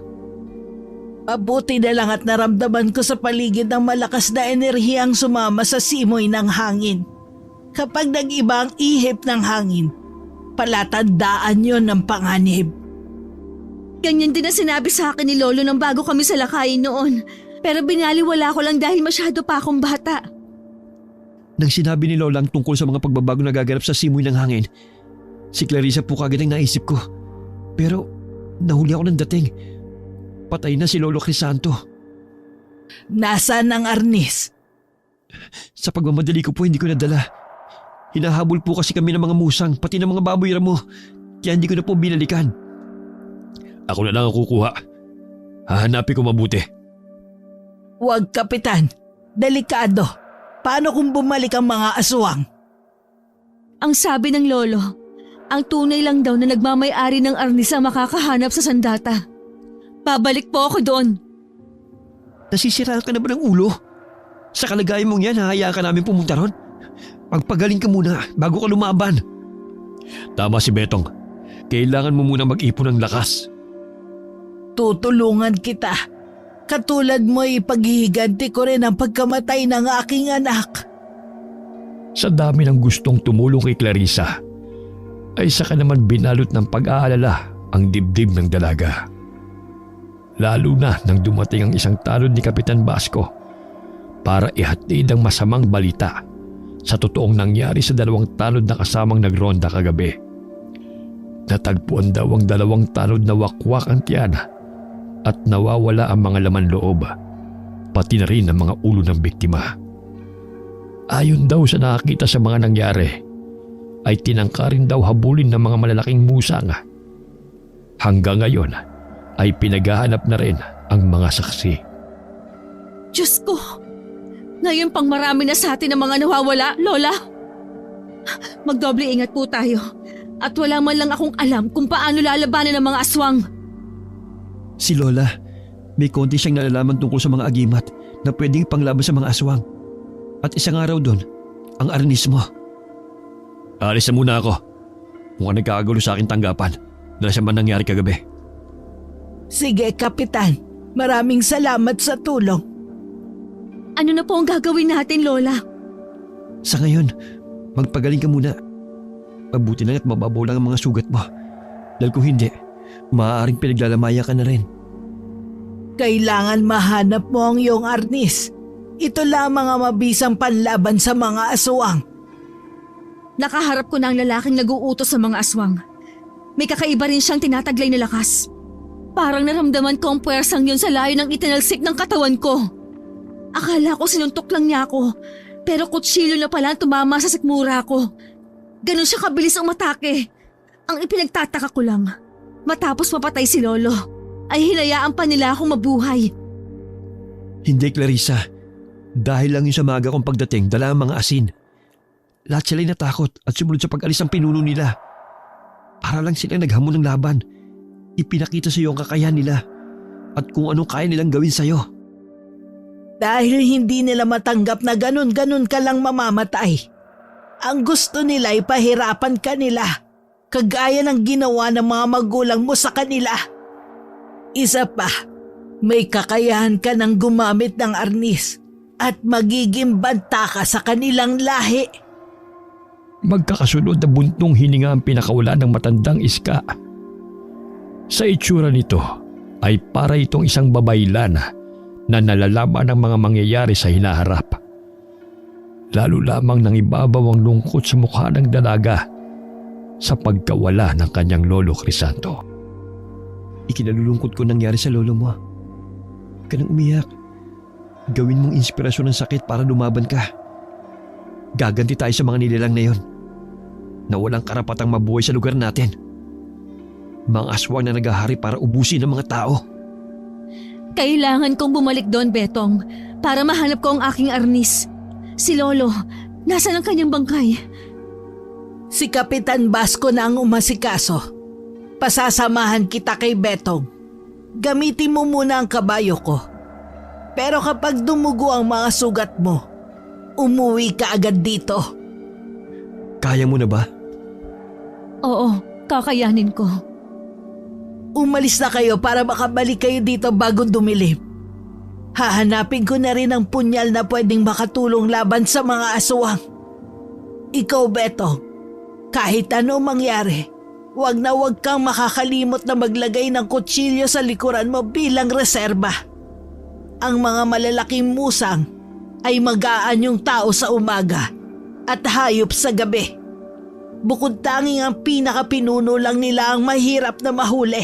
Mabuti na lang at naramdaman ko sa paligid ng malakas na enerhiyang sumama sa simoy ng hangin. Kapag nag-iba ang ihip ng hangin, palatandaan yon ng panganib. Ganyan din ang sinabi sa akin ni Lolo nang bago kami salakayin noon. Pero binaliwala ko lang dahil masyado pa akong bata. Nang sinabi ni Lola ang tungkol sa mga pagbabago na gaganap sa simoy ng hangin, si Clarissa po kagad ang naisip ko. Pero nahuli ako ng dating. Patay na si Lolo Crisanto. Nasaan ang arnis? Sa pagmamadali ko po hindi ko nadala. Hinahabol po kasi kami ng mga musang pati ng mga baboy ramo. Kaya hindi ko na po binalikan. Ako na lang ang kukuha. Hahanapin ko mabuti. Huwag, Kapitan. Delikado. Paano kung bumalik ang mga aswang? Ang sabi ng Lolo, ang tunay lang daw na nagmamay-ari ng arnis ang makakahanap sa sandata. Babalik po ako doon. Nasisiraan ka na ba ng ulo? Sa kalagayan mong yan, hahayaan ka namin pumunta ron? Magpagaling ka muna bago ka lumaban. Tama si Betong. Kailangan mo muna mag-ipon ng lakas. Tutulungan kita. Katulad mo ipaghihiganti ko rin ang pagkamatay ng aking anak. Sa dami ng gustong tumulong kay Clarissa, ay saka naman binalot ng pag-aalala ang dibdib ng dalaga. Lalo na nang dumating ang isang tanod ni Kapitan Basco para ihatid ang masamang balita sa totoong nangyari sa 2 tanod na kasamang nagronda kagabi. Natagpuan daw ang 2 tanod na wakwak ang tiyan at nawawala ang mga laman loob, pati na rin ang mga ulo ng biktima. Ayon daw sa nakakita sa mga nangyari, ay tinangka rin daw habulin ng mga malalaking musang. Hanggang ngayon ay pinaghahanap na rin ang mga saksi. Diyos ko! Ngayon pang marami na sa atin ang mga nawawala, Lola. Magdoble ingat po tayo. At wala man lang akong alam kung paano lalabanan ng mga aswang. Si Lola, may konti siyang nalalaman tungkol sa mga agimat na pwedeng panglaban sa mga aswang. At isang araw doon, ang arnis mo. Alis na muna ako. Mukhang nagkakagulo sa aking tanggapan dahil sa man nangyari kagabi. Sige, Kapitan. Maraming salamat sa tulong. Ano na po ang gagawin natin, Lola? Sa ngayon, magpagaling ka muna. Mabuti lang at mababaw lang ang mga sugat mo. Dahil kung hindi, maaaring pinaglalamaya ka na rin. Kailangan mahanap mo ang iyong arnis. Ito lamang ang mabisang panlaban sa mga aswang. Nakaharap ko na ang lalaking nag-uutos sa mga aswang. May kakaiba rin siyang tinataglay na lakas. Parang naramdaman ko ang puwersang yun sa layo ng itinalsik ng katawan ko. Akala ko sinuntok lang niya ako, pero kutsilyo na pala tumama sa sikmura ko. Ganon siya kabilis umatake. Ang ipinagtataka ko lang, matapos mapatay si Lolo, ay hinayaan pa nila akong mabuhay. Hindi, Clarissa. Dahil lang yung sa maga kong pagdating, dala ang mga asin. Lahat sila'y natakot at sumunod sa pag-alis ang pinuno nila. Para lang silang naghamon ng laban. Ipinakita sa iyo ang kakayahan nila at kung anong kaya nilang gawin sa iyo. Dahil hindi nila matanggap na ganun-ganun ka lang mamamatay. Ang gusto nila ay pahirapan ka nila, kagaya ng ginawa ng mga magulang mo sa kanila. Isa pa, may kakayahan ka ng gumamit ng arnis at magiging banta ka sa kanilang lahi. Magkakasunod na buntong hininga ang pinakawala ng matandang iska. Sa itsura nito ay para itong isang babaylan na nalalaman ng mga mangyayari sa hinaharap. Lalo lamang nang ibabaw ang lungkot sa mukha ng dalaga sa pagkawala ng kanyang lolo Crisanto. Ikinalulungkot ko nangyari sa lolo mo. Huwag ka nang umiyak. Gawin mong inspirasyon ng sakit para lumaban ka. Gaganti tayo sa mga nilalang na yon na walang karapatang mabuhay sa lugar natin. Mga aswang na naghahari para ubusin ng mga tao. Kailangan kong bumalik doon, Betong, para mahanap ko ang aking arnis. Si Lolo, nasaan ang kanyang bangkay? Si Kapitan Basco na ang umasikaso. Pasasamahan kita kay Betong. Gamitin mo muna ang kabayo ko. Pero kapag dumugo ang mga sugat mo, umuwi ka agad dito. Kaya mo na ba? Oo, kakayanin ko. Umalis na kayo para makabalik kayo dito bago dumilim. Hahanapin ko na rin ang punyal na pwedeng makatulong laban sa mga aswang. Ikaw, Betong, kahit ano mangyari, wag na wag kang makakalimot na maglagay ng kutsilyo sa likuran mo bilang reserba. Ang mga malalaking musang ay mag-aanyong tao sa umaga at hayop sa gabi. Bukod tanging ang pinakapinuno lang nila ang mahirap na mahuli.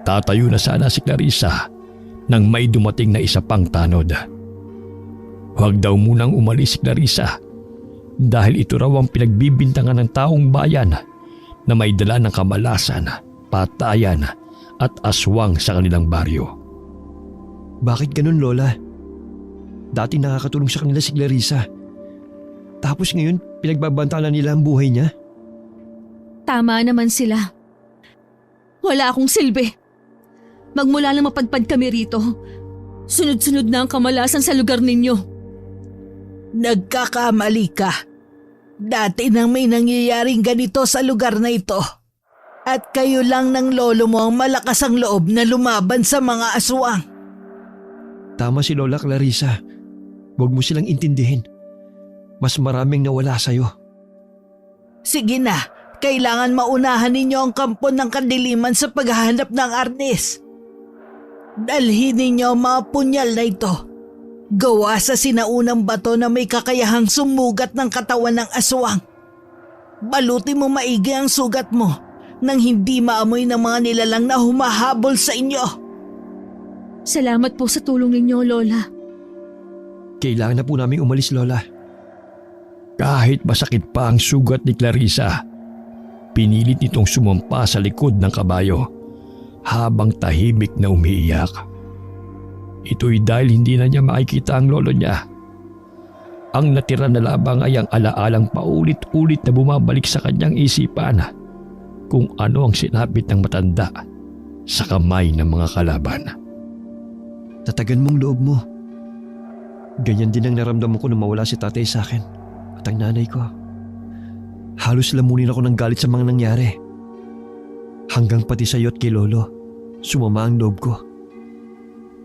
Tatayo na sana si Clarissa nang may dumating na isa pang tanod. Huwag daw munang umalis si Clarissa dahil ito raw ang pinagbibintangan ng taong bayan na may dala ng kamalasan, patayan at aswang sa kanilang baryo. Bakit ganun, Lola? Dati nakakatulong sa kanila si Clarissa. Tapos ngayon, pinagbabantalan nila ang buhay niya? Tama naman sila. Wala akong silbi. Magmula lang mapadpad kami rito, sunod-sunod na ang kamalasan sa lugar ninyo. Nagkakamali ka. Dati nang may nangyayaring ganito sa lugar na ito. At kayo lang ng lolo mo ang malakas ang loob na lumaban sa mga aswang. Tama si Lola Clarissa. Huwag mo silang intindihin. Mas maraming nawala sa'yo. Sige na, kailangan maunahan ninyo ang kampo ng kadiliman sa paghahanap ng arnis. Dalhin ninyo ang mga punyal na ito. Gawa sa sinaunang bato na may kakayahang sumugat ng katawan ng aswang. Balutin mo maigi ang sugat mo nang hindi maamoy ng mga nilalang na humahabol sa inyo. Salamat po sa tulong ninyo, Lola. Kailangan na po namin umalis, Lola. Kahit masakit pa ang sugat ni Clarissa, pinilit nitong sumampa sa likod ng kabayo habang tahimik na umiiyak. Ito'y dahil hindi na niya makikita ang lolo niya. Ang natira na labang ay ang alaalang paulit-ulit na bumabalik sa kanyang isipan kung ano ang sinapit ng matanda sa kamay ng mga kalaban. Tatagan mong loob mo. Ganyan din ang naramdaman ko nung mawala si tatay sa akin at ang nanay ko. Halos lamunin ako ng galit sa mga nangyari. Hanggang pati sa'yo at kay lolo, sumama ang loob ko.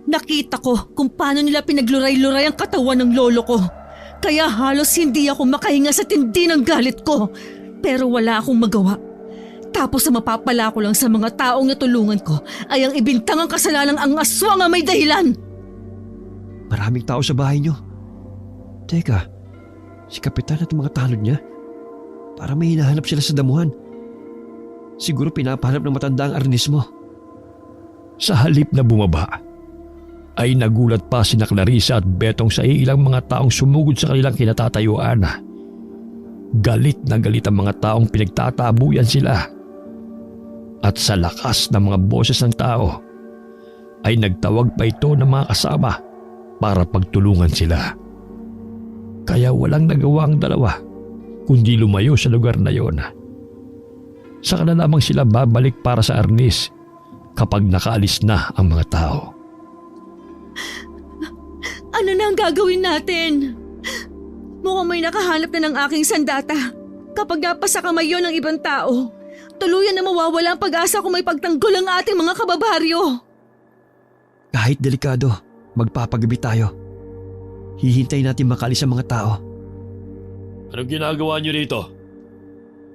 Nakita ko kung paano nila pinagluray-luray ang katawan ng lolo ko. Kaya halos hindi ako makahinga sa tindi ng galit ko. Pero wala akong magawa. Tapos na mapapala ko lang sa mga taong natulungan ko ay ang ibintangang kasalanang ang aswang ang may dahilan. Maraming tao sa bahay niyo. Teka, si Kapitan at mga tanod niya, para may hinahanap sila sa damuhan. Siguro pinapahanap ng matanda ang arnis mo. Sa halip na bumaba, ay nagulat pa sina Clarissa at Betong sa ilang mga taong sumugod sa kanilang kinatatayuan. Galit na galit ang mga taong pinagtatabuyan sila. At sa lakas ng mga boses ng tao, ay nagtawag pa ito ng mga kasama para pagtulungan sila. Kaya walang nagawa ang dalawa kundi lumayo sa lugar na yon. Saka na lamang sila babalik para sa arnis kapag nakaalis na ang mga tao. Ano na ang gagawin natin? Mukhang may nakahanap na ng aking sandata. Kapag napasa kamay yun ng ibang tao, Tuluyan na mawawala ang pag-asa kung may pagtanggol ang ating mga kababaryo. Kahit delikado, magpapagabi tayo. Hihintayin natin makalis ang mga tao. Anong ginagawa niyo rito?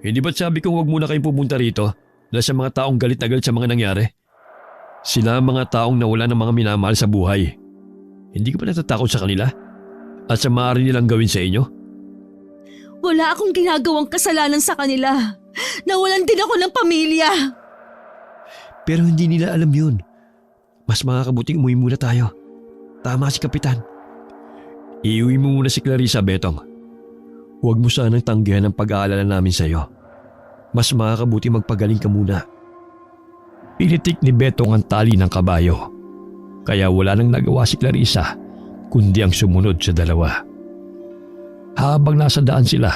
Hindi ba't sabi kong huwag muna kayong pumunta rito dahil sa mga taong galit na galit sa mga nangyari? Sila ang mga taong nawala ng mga minamahal sa buhay. Hindi ka ba natatakot sa kanila? At sa maaari nilang gawin sa inyo? Wala akong ginagawang kasalanan sa kanila. Nawalan din ako ng pamilya. Pero hindi nila alam yun. Mas makakabuting umuwi muna tayo. Tama si Kapitan. Iuwi mo muna si Clarissa, Betong. Huwag mo sanang tanggihan ang pag-aalala namin sa iyo. Mas makakabuti magpagaling ka muna. Pinitik ni Betong ang tali ng kabayo. Kaya wala nang nagawa si Clarissa kundi ang sumunod sa dalawa. Habang nasa daan sila,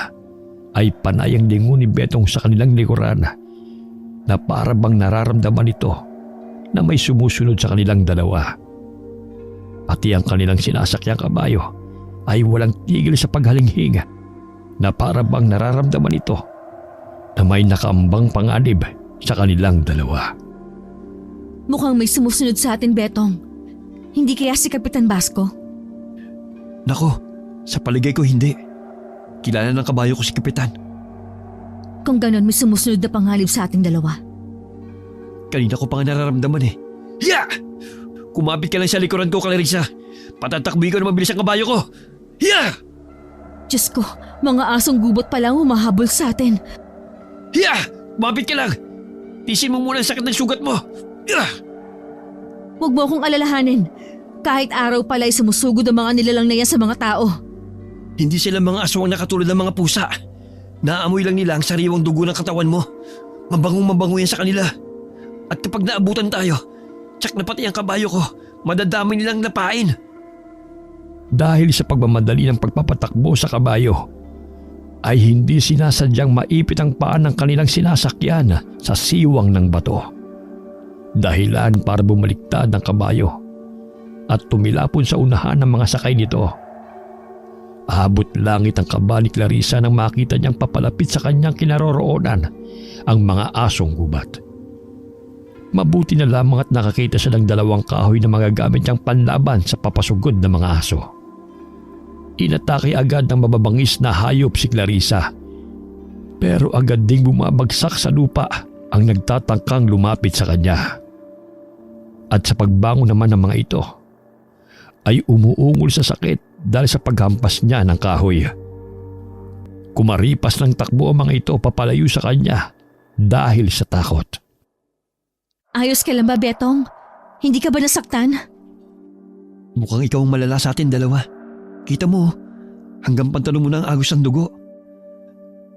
ay panay ang lingon ni Betong sa kanilang likuran na para bang nararamdaman ito na may sumusunod sa kanilang dalawa. Pati ang kanilang sinasakyang kabayo ay walang tigil sa paghalinghing na para bang nararamdaman ito na may nakaambang panganib sa kanilang dalawa. Mukhang may sumusunod sa atin, Betong. Hindi kaya si Kapitan Basco? Nako, sa paligay ko hindi. Kilala ng kabayo ko si Kapitan. Kung ganon, may sumusunod na pangalib sa ating dalawa. Kanina ko pa nga nararamdaman eh. Yeah! Kumapit ka lang sa likuran ko, Clarissa. Patatakbuhin ko na mabilis ang kabayo ko. Yeah! Diyos ko, mga asong gubot pa lang humahabol sa atin. Yeah! Kumapit ka lang. Tisin mo muna ang sakit ng sugat mo. Yeah! Huwag mo akong alalahanin. Kahit araw pala ay sumusugod ang mga nilalang na yan sa mga tao. Hindi sila mga aswang na katulad ng mga pusa. Naamoy lang nila ang sariwang dugo ng katawan mo. Mabangong-mabango yan sa kanila. At kapag naabutan tayo, tsak na pati ang kabayo ko, madadami nilang lapain. Dahil sa pagmamadali ng pagpapatakbo sa kabayo, ay hindi sinasadyang maipit ang paa ng kanilang sinasakyan sa siwang ng bato. Dahilan para bumaliktad ang kabayo at tumilapon sa unahan ng mga sakay nito. Abot langit ang kaba ni Clarissa nang makita niyang papalapit sa kanyang kinaroroonan ang mga asong gubat. Mabuti na lamang at nakakita siya ng dalawang kahoy na magagamit niyang panlaban sa papasugod ng mga aso. Inatake agad ng mababangis na hayop si Clarissa. Pero agad ding bumabagsak sa lupa ang nagtatangkang lumapit sa kanya. At sa pagbangon naman ng mga ito, ay umuungol sa sakit dahil sa paghampas niya ng kahoy. Kumaripas ng takbo ang mga ito papalayo sa kanya dahil sa takot. Ayos ka lang ba, Betong? Hindi ka ba nasaktan? Mukhang ikaw ang malala sa atin dalawa. Kita mo, hanggang pantalon mo na ang agos ng dugo.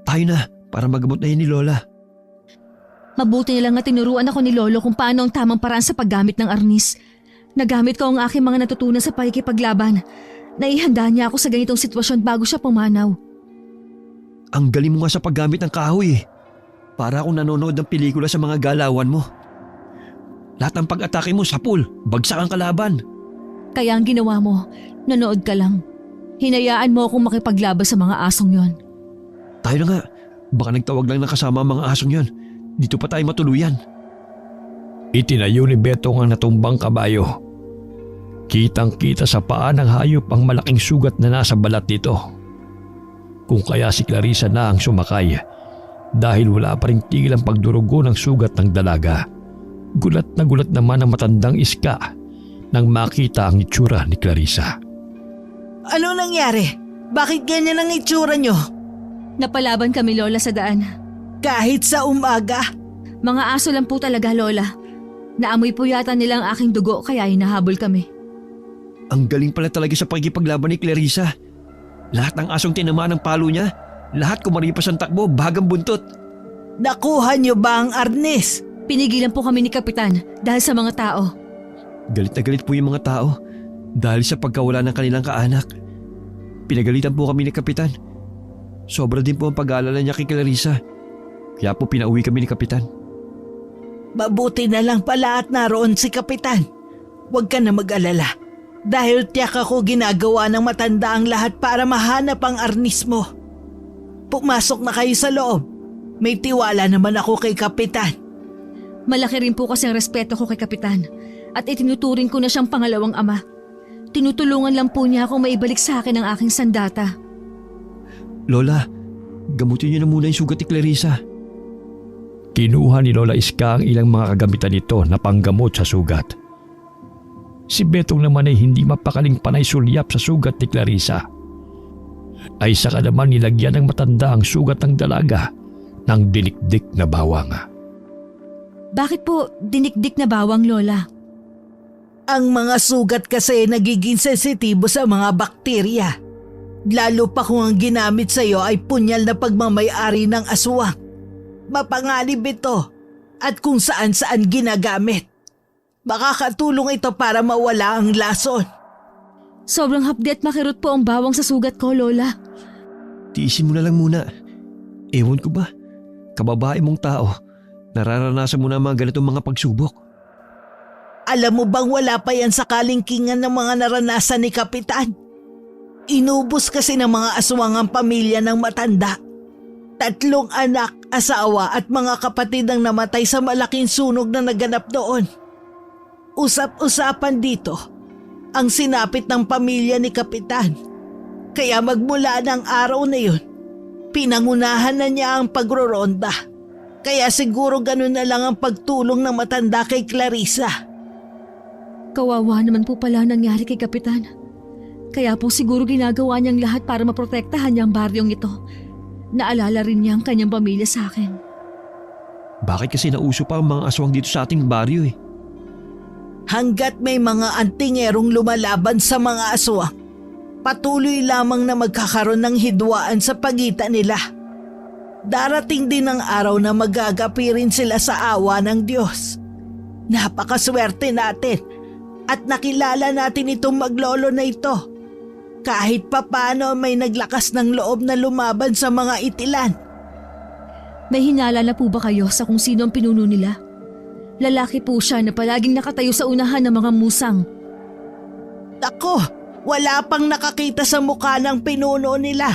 Tayo na para magamot na yan ni Lola. Mabuti na lang na tinuruan ako ni Lolo kung paano ang tamang paraan sa paggamit ng arnis. Nagamit ko ang aking mga natutunan sa pakikipaglaban. Naihanda niya ako sa ganitong sitwasyon bago siya pumanaw. Ang galing mo nga sa paggamit ng kahoy eh. Para akong nanonood ng pelikula sa mga galawan mo. Lahat ng pag-atake mo sa pool, bagsak ang kalaban. Kaya ang ginawa mo, nanood ka lang. Hinayaan mo akong makipaglaban sa mga asong yon. Tayo na nga, baka nagtawag lang ng kasama ang mga asong yon. Dito pa tayo matuluyan. Itinayo ni Betong ang natumbang kabayo. Kitang-kita sa paa ng hayop ang malaking sugat na nasa balat nito. Kung kaya si Clarissa na ang sumakay dahil wala pa ring tigil ang pagdurugo ng sugat ng dalaga. Gulat na gulat naman ang matandang iska nang makita ang itsura ni Clarissa. Ano nangyari? Bakit ganyan ang itsura nyo? Napalaban kami, Lola, sa daan. Kahit sa umaga? Mga aso lang po talaga, Lola. Naamoy po yata nila ang aking dugo kaya hinahabol kami. Ang galing pala talaga sa pagkipaglaban ni Clarissa. Lahat ng asong tinamaan ng palo niya, lahat kumaripas ang takbo, bagang buntot. Nakuha nyo ba ang arnis? Pinigilan po kami ni Kapitan dahil sa mga tao. Galit na galit po yung mga tao dahil sa pagkawala ng kanilang kaanak. Pinagalitan po kami ni Kapitan. Sobra din po ang pag-aalala niya kay Clarissa. Kaya po pinauwi kami ni Kapitan. Mabuti na lang pala at naroon si Kapitan. Huwag ka na mag-alala. Dahil tiyak ako ginagawa ng matanda ang lahat para mahanap ang arnis mo. Pumasok na kayo sa loob. May tiwala naman ako kay Kapitan. Malaki rin po kasi ang respeto ko kay Kapitan at itinuturing ko na siyang pangalawang ama. Tinutulungan lang po niya akong maibalik sa akin ang aking sandata. Lola, gamutin niyo na muna yung sugat ni Clarissa. Kinuha ni Lola Iska ang ilang mga kagamitan nito na panggamot sa sugat. Si Betong naman ay hindi mapakaling panay sulyap sa sugat ni Clarissa. Ay saka naman nilagyan ng matanda ang sugat ng dalaga ng dinikdik na bawang. Bakit po dinikdik na bawang, Lola? Ang mga sugat kasi nagiging sensitibo sa mga bakterya. Lalo pa kung ang ginamit sa iyo ay punyal na pagmamay-ari ng aswang. Mapanganib ito at kung saan-saan ginagamit. Makakatulong ito para mawala ang lason. Sobrang hapdi at makirot po ang bawang sa sugat ko, Lola. Tiisin mo na lang muna. Ewan ko ba, kababae mong tao, nararanasan mo na mga ganitong mga pagsubok. Alam mo bang wala pa yan sa kalingkingan ng mga naranasan ni Kapitan? Inubos kasi ng mga aswang ang pamilya ng matanda. 3 anak, asawa at mga kapatid ang namatay sa malaking sunog na naganap doon. Usap-usapan dito ang sinapit ng pamilya ni Kapitan. Kaya magmula ng araw na yun, pinangunahan na niya ang pagroronda. Kaya siguro ganun na lang ang pagtulong ng matanda kay Clarissa. Kawawa naman po pala ang nangyari kay Kapitan. Kaya po siguro ginagawa niyang lahat para maprotektahan niya ang baryong ito. Naalala rin niya ang kanyang pamilya sa akin. Bakit kasi nauso pa ang mga aswang dito sa ating baryo eh? Hanggat may mga antingerong lumalaban sa mga aswang, patuloy lamang na magkakaroon ng hidwaan sa pagitan nila. Darating din ang araw na magagapi rin sila sa awa ng Diyos. Napakaswerte natin at nakilala natin itong maglolo na ito. Kahit papano may naglakas ng loob na lumaban sa mga itilan. May hinala na po ba kayo sa kung sino ang pinuno nila? Lalaki po siya na palaging nakatayo sa unahan ng mga musang. Ako, wala pang nakakita sa mukha ng pinuno nila.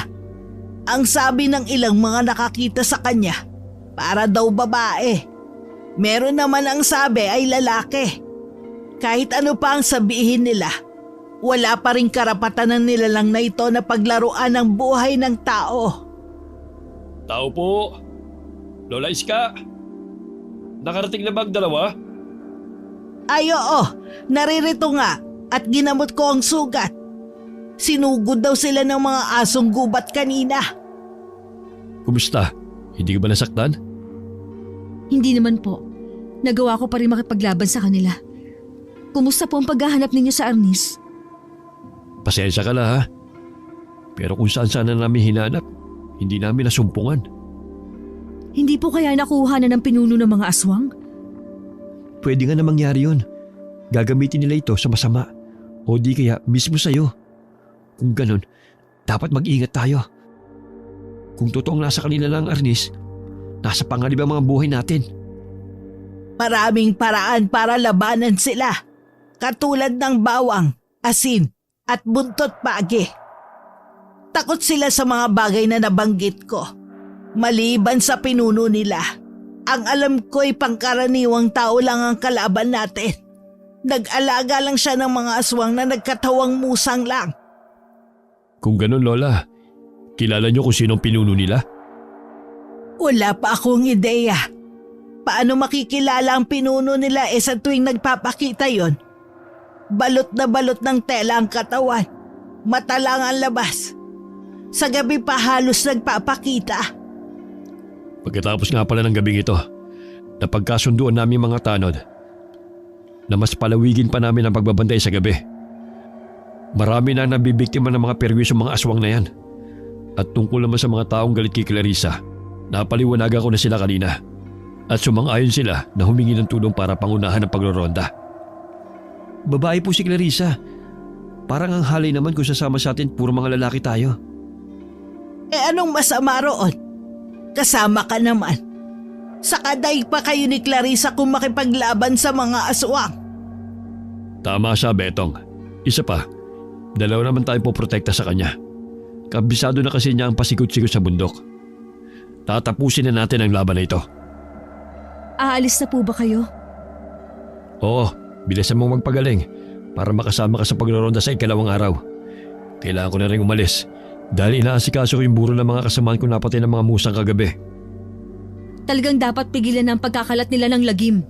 Ang sabi ng ilang mga nakakita sa kanya, para daw babae. Meron naman ang sabi ay lalaki. Kahit ano pa ang sabihin nila, wala pa rin karapatan ng nilalang na ito na paglaruan ng buhay ng tao. Tao po. Lola Iska. Nakarating na ba ang dalawa? Ay oo, naririto nga at ginamot ko ang sugat. Sinugod daw sila ng mga asong gubat kanina. Kumusta? Hindi ka ba nasaktan? Hindi naman po. Nagawa ko pa rin makipaglaban sa kanila. Kumusta po ang paghahanap ninyo sa Arnis? Pasensya ka na ha. Pero kung saan sana namin hinanap, hindi namin nasumpungan. Hindi po kaya nakuha na ng pinuno ng mga aswang? Pwede nga na mangyari yun. Gagamitin nila ito sa masama. O di kaya mismo sa'yo. Kung ganun, dapat mag-ingat tayo. Kung totoong nasa kanila lang Arnis, nasa panganib ang mga buhay natin. Maraming paraan para labanan sila. Katulad ng bawang, asin at buntot pagi. Takot sila sa mga bagay na nabanggit ko. Maliban sa pinuno nila, ang alam ko'y pangkaraniwang tao lang ang kalaban natin. Nag-alaga lang siya ng mga aswang na nagkatawang musang lang. Kung ganun Lola, kilala niyo kung sinong pinuno nila? Wala pa akong ideya. Paano makikilala ang pinuno nila sa tuwing nagpapakita yon? Balot na balot ng tela ang katawan. Mata lang ang labas. Sa gabi pa halos nagpapakita. Pagkatapos nga pala ng gabing ito, napagkasunduan namin mga tanod na mas palawigin pa namin ang pagbabantay sa gabi. Marami na nabibiktima ng mga perwisyong mga aswang na yan. At tungkol naman sa mga taong galit kay Clarissa, napaliwanagan ko na sila kanina. At sumang-ayon sila na humingi ng tulong para pangunahan ang pagroronda. Babae po si Clarissa. Parang ang halay naman kung sasama sa atin puro mga lalaki tayo. Anong masama roon? Kasama ka naman. Sakaday pa kayo ni Clarissa kung makipaglaban sa mga aswang. Tama siya, Betong. Isa pa, dalawa naman tayo poprotekta sa kanya. Kabisado na kasi niya ang pasikot-sikot sa bundok. Tatapusin na natin ang laban na ito. Aalis na po ba kayo? Oo, bilisan mong magpagaling para makasama ka sa paglororonda sa ikalawang araw. Kailangan ko na rin umalis dahil inaasikaso ko yung buro ng mga kasamahan ko napatay ng mga musang kagabi. Talagang dapat pigilan ang pagkakalat nila ng lagim.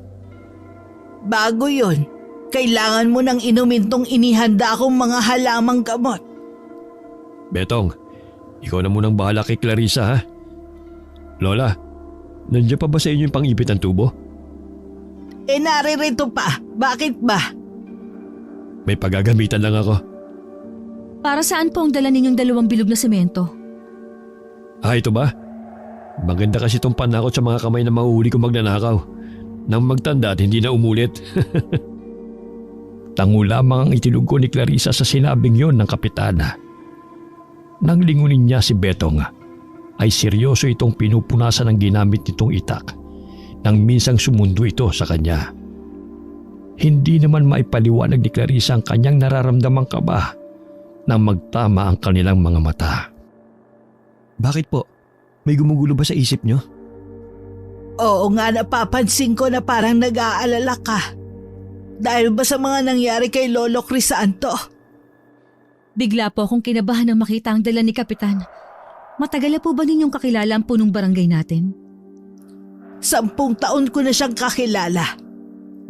Bago yun, kailangan mo nang inumin tong inihanda akong mga halamang gamot. Betong, ikaw na munang bahala kay Clarissa ha? Lola, nandiyan pa ba sa inyo yung pang-ipit ng tubo? Naririto pa. Bakit ba? May pagagamitan lang ako. Para saan po ang dala ninyong 2 bilog na semento? Ito ba? Maganda kasi itong panakot sa mga kamay na mahuhuli kong magnanakaw. Nang magtanda at hindi na umulit. Tango lamang ang itinugo ni Clarissa sa sinabing yon ng kapitana. Nang lingunin niya si Betong, ay seryoso itong pinupunasan ng ginamit nitong itak nang minsang sumundo ito sa kanya. Hindi naman maipaliwanag ni Clarissa ang kanyang nararamdamang kaba nang magtama ang kanilang mga mata. Bakit po? May gumugulo ba sa isip nyo? Oo nga, napapansin ko na parang nag-aalala ka. Dahil ba sa mga nangyari kay Lolo Crisanto? Bigla po akong kinabahan nang makita ang dala ni Kapitan. Matagal na po ba ninyong kakilala ang punong barangay natin? 10 taon ko na siyang kakilala.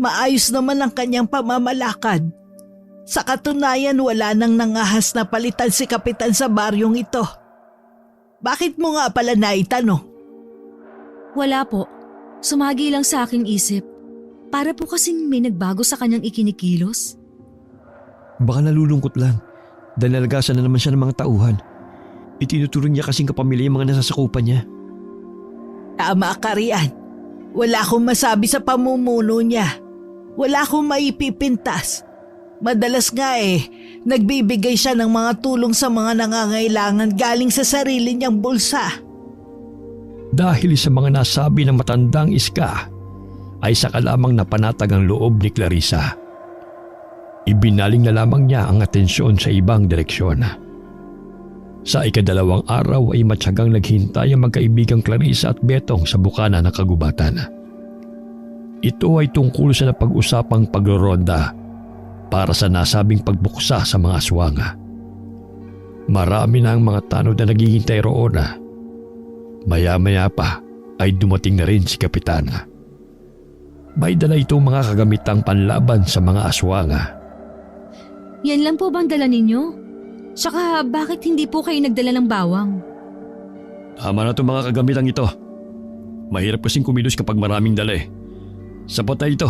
Maayos naman ang kanyang pamamalakad. Sa katunayan, wala nang nangahas na palitan si Kapitan sa baryong ito. Bakit mo nga pala naitanong? Wala po. Sumagi lang sa aking isip. Para po kasing may nagbago sa kanyang ikinikilos. Baka nalulungkot lang dahil nalagasan na naman siya ng mga tauhan. Itinuturing niya kasing kapamilya yung mga nasasakupan niya. Tama ka riyan. Wala akong masabi sa pamumuno niya. Wala akong maipipintas. Madalas nga nagbibigay siya ng mga tulong sa mga nangangailangan galing sa sarili niyang bulsa. Dahil sa mga nasabi ng matandang iska, ay saka lamang napanatag ang loob ni Clarissa. Ibinaling na lamang niya ang atensyon sa ibang direksyon. Sa ikadalawang araw ay matyagang naghintay ang magkaibigang Clarissa at Betong sa bukana ng kagubatan. Ito ay tungkol sa napag-usapang pagroronda para sa nasabing pagbuksa sa mga aswang. Marami na ang mga tanod na naghihintay roon. Maya-maya pa ay dumating na rin si Kapitana. May dala itong mga kagamitang panlaban sa mga aswang. Yan lang po bang dala ninyo? Tsaka bakit hindi po kayo nagdala ng bawang? Tama na itong mga kagamitang ito. Mahirap kasing kumilos kapag maraming dala Sapat na ito.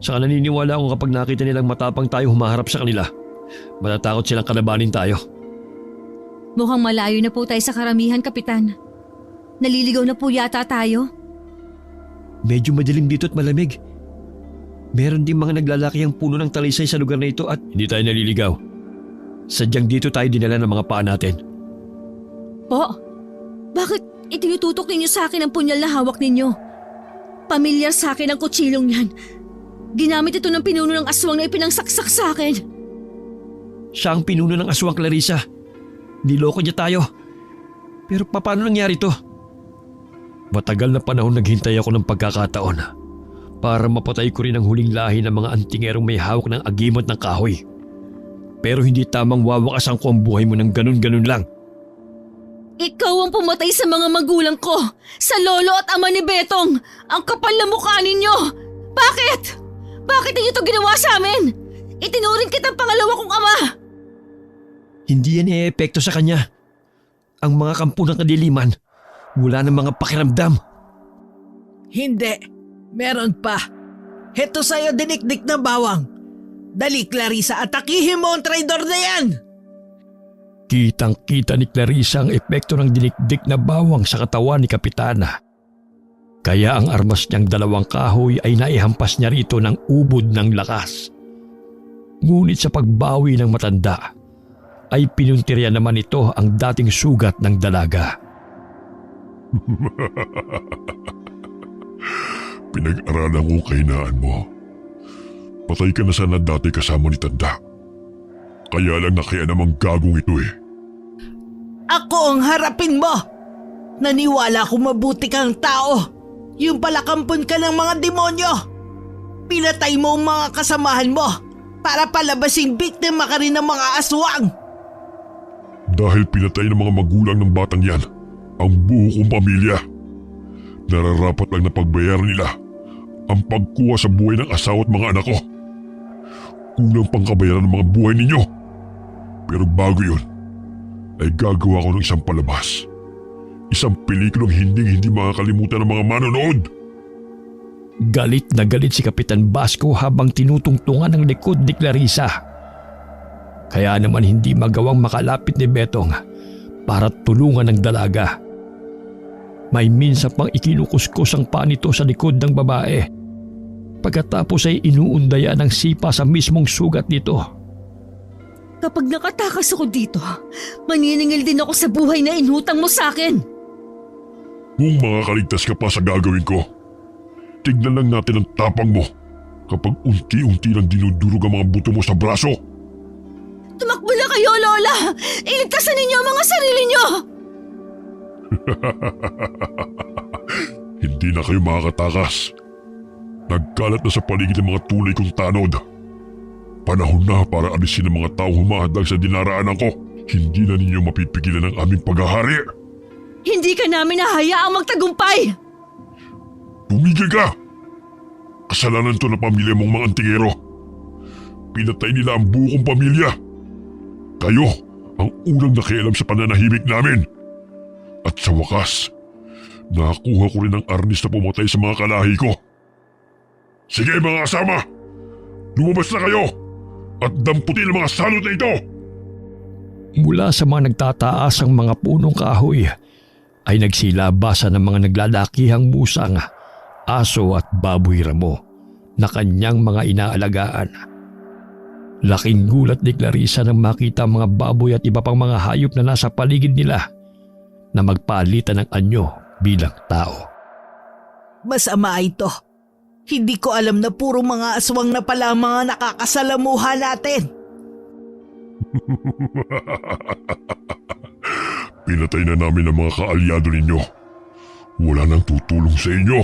Saka naniniwala ako kapag nakita nilang matapang tayo humaharap sa kanila. Matatakot silang kalabanin tayo. Mukhang malayo na po tayo sa karamihan, Kapitan. Naliligaw na po yata tayo. Medyo madilim dito at malamig. Meron din mga naglalaki ang puno ng talisay sa lugar na ito at Hindi tayo naliligaw. Sadyang dito tayo dinala ng mga paa natin. Po, bakit itinututok ninyo sa akin ang punyal na hawak ninyo? Pamilyar sa akin ang kutsilong yan. Ginamit ito ng pinuno ng aswang na ipinangsaksak sa akin. siya ang pinuno ng aswang, Clarissa. Niloko niya tayo. Pero paano nangyari to? Matagal na panahon naghintay ako ng pagkakataon para mapatay ko rin ang huling lahi ng mga antingerong may hawak ng agimot ng kahoy. Pero hindi tamang wawakasan ko ang buhay mo ng ganun-ganun lang. Ikaw ang pumatay sa mga magulang ko, sa lolo at ama ni Betong. Ang kapal na mukha ninyo. Bakit? Bakit ninyo ito ginawa sa amin? Itinuring kitang pangalawa kong ama. Hindi yan epekto sa kanya. Ang mga kampo ng kadiliman, wala ng mga pakiramdam. Hindi. Meron pa. Heto sa'yo dinikdik na bawang. Dali, Clarissa, atakihin mo ang traidor na yan! Kitang-kita ni Clarissa ang epekto ng dinikdik na bawang sa katawan ni Kapitana. Kaya ang armas niyang 2 kahoy ay naihampas niya rito ng ubod ng lakas. Ngunit sa pagbawi ng matanda, ay pinuntirya naman ito ang dating sugat ng dalaga. Pinag-aralan ko kahinaan mo. Patay ka na sana dati kasama ni Tanda. Kaya lang na kaya namang gagong ito Ako ang harapin mo! Naniwala akong mabuti kang tao. Yung pala kampon ka ng mga demonyo. Pinatay mo ang mga kasamahan mo para palabasing biktima ka rin ng mga aswang. Dahil pinatay ng mga magulang ng batang yan ang buo kong pamilya. Nararapat lang na pagbayaran nila ang pagkuha sa buhay ng asawa at mga anak ko. Unang pangkabayaran ng mga buhay ninyo. Pero bago yun, ay gagawa ko ng isang palabas. Isang pelikulang hindi makakalimutan ng mga manonood. Galit na galit si Kapitan Basco habang tinutungtungan ang likod ni Clarissa. Kaya naman hindi magawang makalapit ni Betong para tulungan ang dalaga. May minsan pang ikinukuskus ang paa nito sa likod ng babae. Pagkatapos ay inuundaya ng sipa sa mismong sugat nito. Kapag nakatakas ako dito, maniningil din ako sa buhay na inutang mo sa akin. Kung makakaligtas ka pa sa gagawin ko, tignan lang natin ang tapang mo kapag unti-unti lang dinudurog ang mga buto mo sa braso. Tumakbo na kayo, Lola! Iligtasan ninyo ang mga sarili nyo! Hindi na kayo makakatakas. Nagkalat na sa paligid ng mga tulay kong tanod. Panahon na para alisin ang mga taong humahadag sa dinaraanan ko. Hindi na ninyo mapipigilan ang aming paghahari. Hindi ka namin hahayaang magtagumpay! Tumigil ka! Kasalanan to ng pamilya mong mga antingero. Pinatay nila ang buo kong pamilya. Kayo ang unang nakialam sa pananahimik namin. At sa wakas, nakakuha ko rin ang arnis na pumatay sa mga kalahi ko. Sige mga kasama, lumabas na kayo at damputin ang mga salot na ito! Mula sa mga nagtataas ang mga punong kahoy ay nagsilabasan ng mga naglalakihang musang, aso at baboy ramo na kanyang mga inaalagaan. Laking gulat ni Clarissa nang makita ang mga baboy at iba pang mga hayop na nasa paligid nila na magpalitan ng anyo bilang tao. Masama ito. Hindi ko alam na puro mga aswang na pala ang mga nakakasalamuha natin. Pinatay na namin ang mga kaalyado ninyo. Wala nang tutulong sa inyo.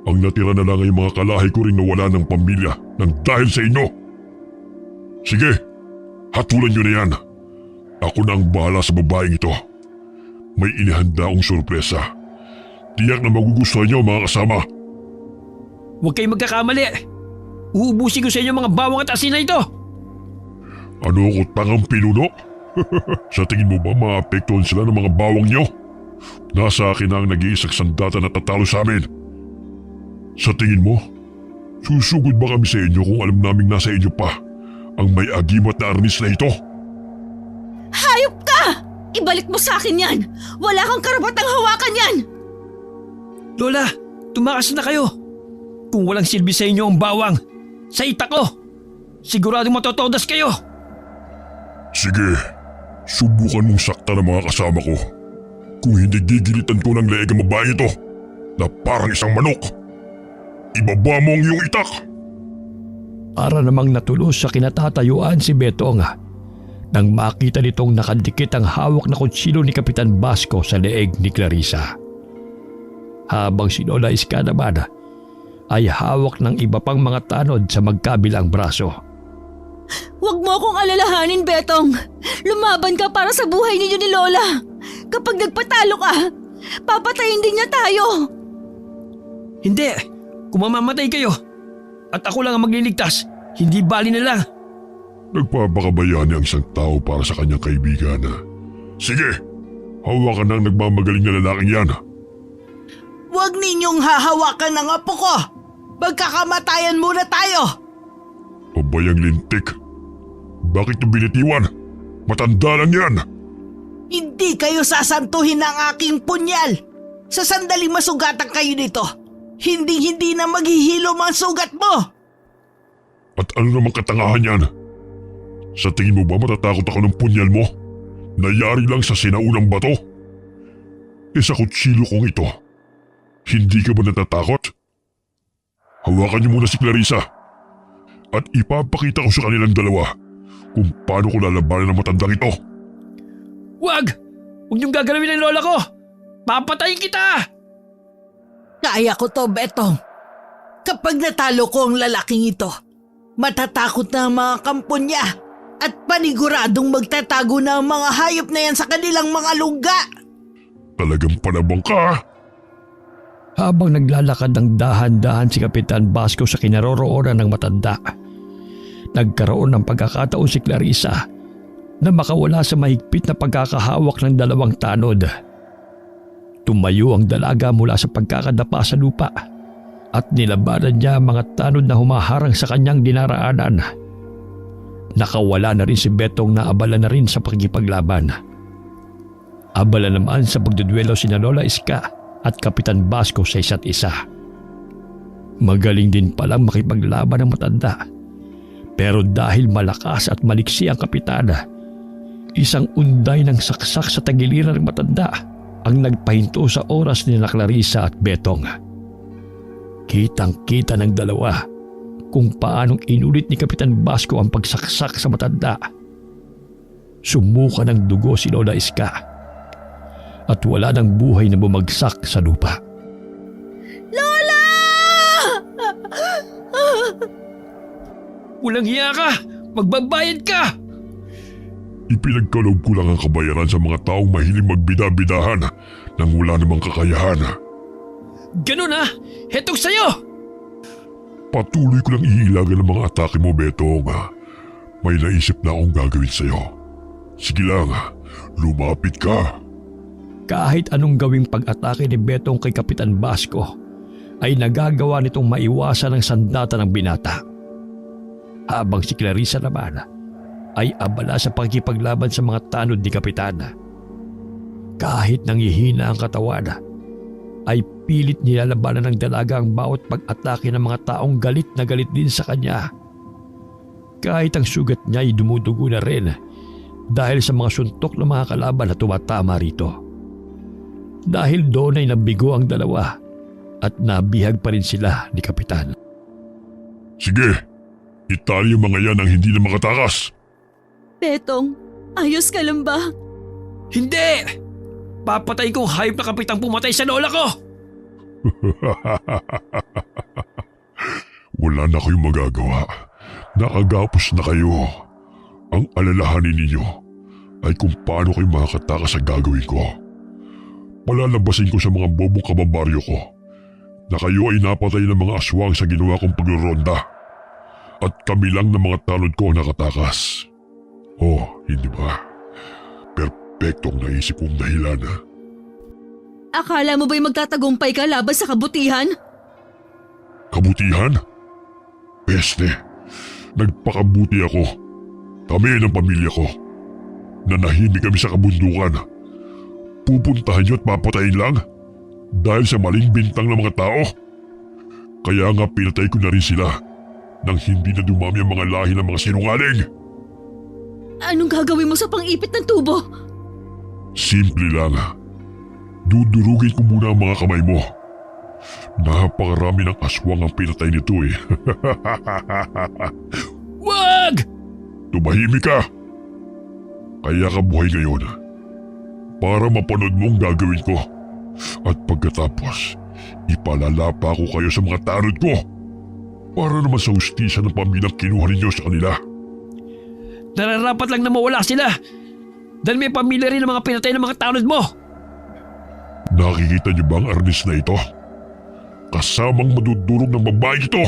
Ang natira na lang ay mga kalahi ko rin na wala ng pamilya nang dahil sa inyo. Sige, hatulan nyo na yan. Ako na ang bahala sa babaeng ito. May inihanda akong sorpresa. Tiyak na magugustuhan nyo mga kasama. Huwag kayong magkakamali. Uubusin ko sa inyo mga bawang at asin na ito. Ano ko tangang pinuno? Sa tingin mo ba maapektuhan sila ng mga bawang nyo? Nasa akin na ang nag-iisang sandata na tatalo sa amin. Sa tingin mo, susugod ba kami sa inyo kung alam naming nasa inyo pa ang may agimat na arnis na ito? Hayop ka! Ibalik mo sa akin yan! Wala kang karapatang hawakan yan! Lola, tumakas na kayo. Kung walang silbi sa inyo ang bawang, sa itak ko, siguradong matotodas kayo. Sige, subukan mong sakta ng mga kasama ko. Kung hindi gigilitan ko ng leeg ang babae ito na parang isang manok. Ibaba mo ang iyong itak! Para namang natulos sa kinatatayuan si Betong nang makita nitong nakadikit ang hawak na kutsilo ni Kapitan Basco sa leeg ni Clarissa. Habang si Lola Iska naman ay hawak ng iba pang mga tanod sa magkabilang braso. Huwag mo akong alalahanin, Betong. Lumaban ka para sa buhay ninyo ni Lola. Kapag nagpatalo ka, papatayin din niya tayo. Hindi, kung mamamatay kayo at ako lang ang magliligtas, hindi bali na lang. Nagpapakabayani ang isang tao para sa kanyang kaibigan. Sige, hawakan na ang nagmamagaling na lalaking yan. Huwag ninyong hahawakan ng apo ko. Magkakamatayan muna tayo. Pabayang lintik. Bakit yung binitiwan? Matanda lang yan. Hindi kayo sasantuhin ng aking punyal. Sa sandaling masugatan kayo nito, hindi na maghihilom ang sugat mo. At ano namang katangahan yan? Sa tingin mo ba matatakot ako ng punyal mo? Nayari lang sa sinaunang bato? Sa kutsilo kong ito, hindi ka ba natatakot? Hawakan niyo muna si Clarissa at ipapakita ko sa kanilang dalawa kung paano ko lalabanan ng matandang ito. Huwag! Huwag niyong gagalawin ang lola ko! Papatayin kita! Kaya ko to, Betong. Kapag natalo ko ang lalaking ito, matatakot na ang mga kampo niya at paniguradong magtatago na ang mga hayop na yan sa kanilang mga luga. Talagang panabang ka. Habang naglalakad ng dahan-dahan si Kapitan Basco sa kinaroroonan ng matanda, nagkaroon ng pagkakataon si Clarissa na makawala sa mahigpit na pagkakahawak ng dalawang tanod. Tumayo ang dalaga mula sa pagkakadapa sa lupa at nilabanan niya ang mga tanod na humaharang sa kanyang dinaraanan. Nakawala na rin si Betong na abala na rin sa pakikipaglaban. Abala naman sa pagdudwelo sina Lola Iska at Kapitan Basco sa isa't isa. Magaling din palang makipaglaban ng matanda. Pero dahil malakas at maliksi ang kapitan, isang unday ng saksak sa tagiliran ng matanda ang nagpahinto sa oras ni Clarissa at Betong. Kitang-kita ng dalawa kung paanong inulit ni Kapitan Basco ang pagsaksak sa matanda. Sumuka ng dugo si Lola Iska at wala ng buhay na bumagsak sa lupa. Lola! Walang hiya ka! Magbabayad ka! Ipinagkaloob ko lang ang kabayaran sa mga taong mahiling magbida-bidahan nang wala namang kakayahan. Ganun ha! Hetong sa'yo! Patuloy ko lang iilagan ang mga atake mo, Betong. May naisip na akong gagawin sa'yo. Sige lang, lumapit ka. Kahit anong gawing pag-atake ni Betong kay Kapitan Basco, ay nagagawa nitong maiwasan ang sandata ng binata. Habang si Clarissa naman ay abala sa pagkipaglaban sa mga tanod ni Kapitan. Kahit nangihina ang katawan, ay pilit nilalabanan ng dalaga ang bawat pag-atake ng mga taong galit na galit din sa kanya. Kahit ang sugat niya ay dumudugo na rin dahil sa mga suntok ng mga kalaban na tumatama rito. Dahil doon ay nabigo ang dalawa at nabihag pa rin sila ni Kapitan. Sige, itali yung mga yan ang hindi na makatakas. Betong, ayos ka lang ba? Hindi! Papatay kong hayop na kapitang pumatay sa lola ko! Wala na kayong magagawa. Nakagapos na kayo. Ang alalahanin ninyo ay kung paano kayo makakatakas sa gagawin ko. Palalabasin ko sa mga bobong kababaryo ko na kayo ay napatay ng mga aswang sa ginawa kong pagroronda at kami lang ng mga tanod ko ang nakatakas. Oh, hindi ba? Perpektong naisip kong dahilan. Akala mo ba'y magtatagumpay ka laban sa kabutihan? Kabutihan? Peste. Nagpakabuti ako. Kami ng pamilya ko. Nanahimik kami sa kabundukan. Pupuntahan niyo at papatayin lang? Dahil sa maling bintang ng mga tao? Kaya nga pinatay ko na rin sila nang hindi na dumami ang mga lahi ng mga sinungaling. Anong gagawin mo sa pang-ipit ng tubo? Simple lang. Dudurugin ko muna ang mga kamay mo. Napakarami ng aswang ang pinatay nito eh. Wag! Tumahimik ka! Kaya ka buhay ngayon para mapanood mo ang gagawin ko. At pagkatapos, ipalalapa ko kayo sa mga tanod ko para naman sa hustisya ng pamilyang kinuha ninyo sa kanila. Nararapat lang na mawala sila dahil may pamilya rin ng mga pinatay ng mga tanod mo. Nakikita niyo ba ang arnis na ito? Kasamang madudurog ng babae ito.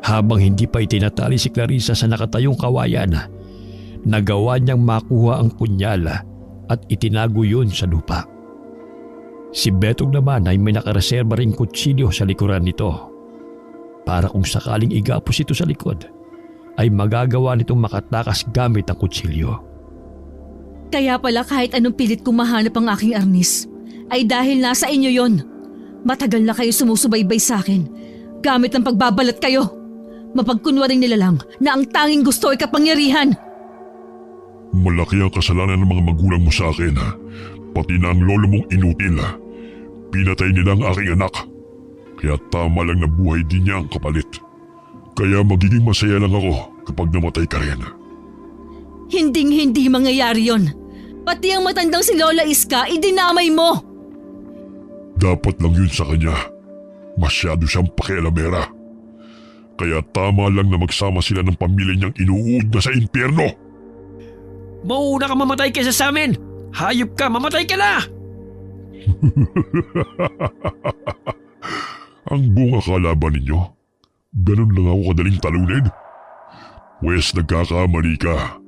Habang hindi pa itinatali si Clarissa sa nakatayong kawayan, nagawa niyang makuha ang punyal at itinago yun sa lupa. Si Betong naman ay may nakareserba ring kutsilyo sa likuran nito para kung sakaling igapos ito sa likod ay magagawa nitong makatakas gamit ang kutsilyo. Kaya pala kahit anong pilit kong mahanap ang aking arnis, ay dahil nasa inyo yon. Matagal na kayo sumusubaybay sa akin. Gamit ng pagbabalat kayo. Mapagkunwaring nila lang na ang tanging gusto ay kapangyarihan. Malaki ang kasalanan ng mga magulang mo sa akin. Pati na ang lolo mong inutil. Pinatay nila ang aking anak. Kaya tama lang na buhay din niya ang kapalit. Kaya magiging masaya lang ako kapag namatay ka rin. Hinding-hindi mangyayari yon. Pati ang matandang si Lola Iska, idinamay mo! Dapat lang yun sa kanya. Masyado siyang pakialamera. Kaya tama lang na magsama sila ng pamilya niyang inuud na sa impyerno. Mauuna ka mamatay kaysa sa amin! Hayop ka, mamatay ka na! Ang buong akala ba ninyo? Ganun lang ako kadaling talunin? Pwes nagkakamali ka.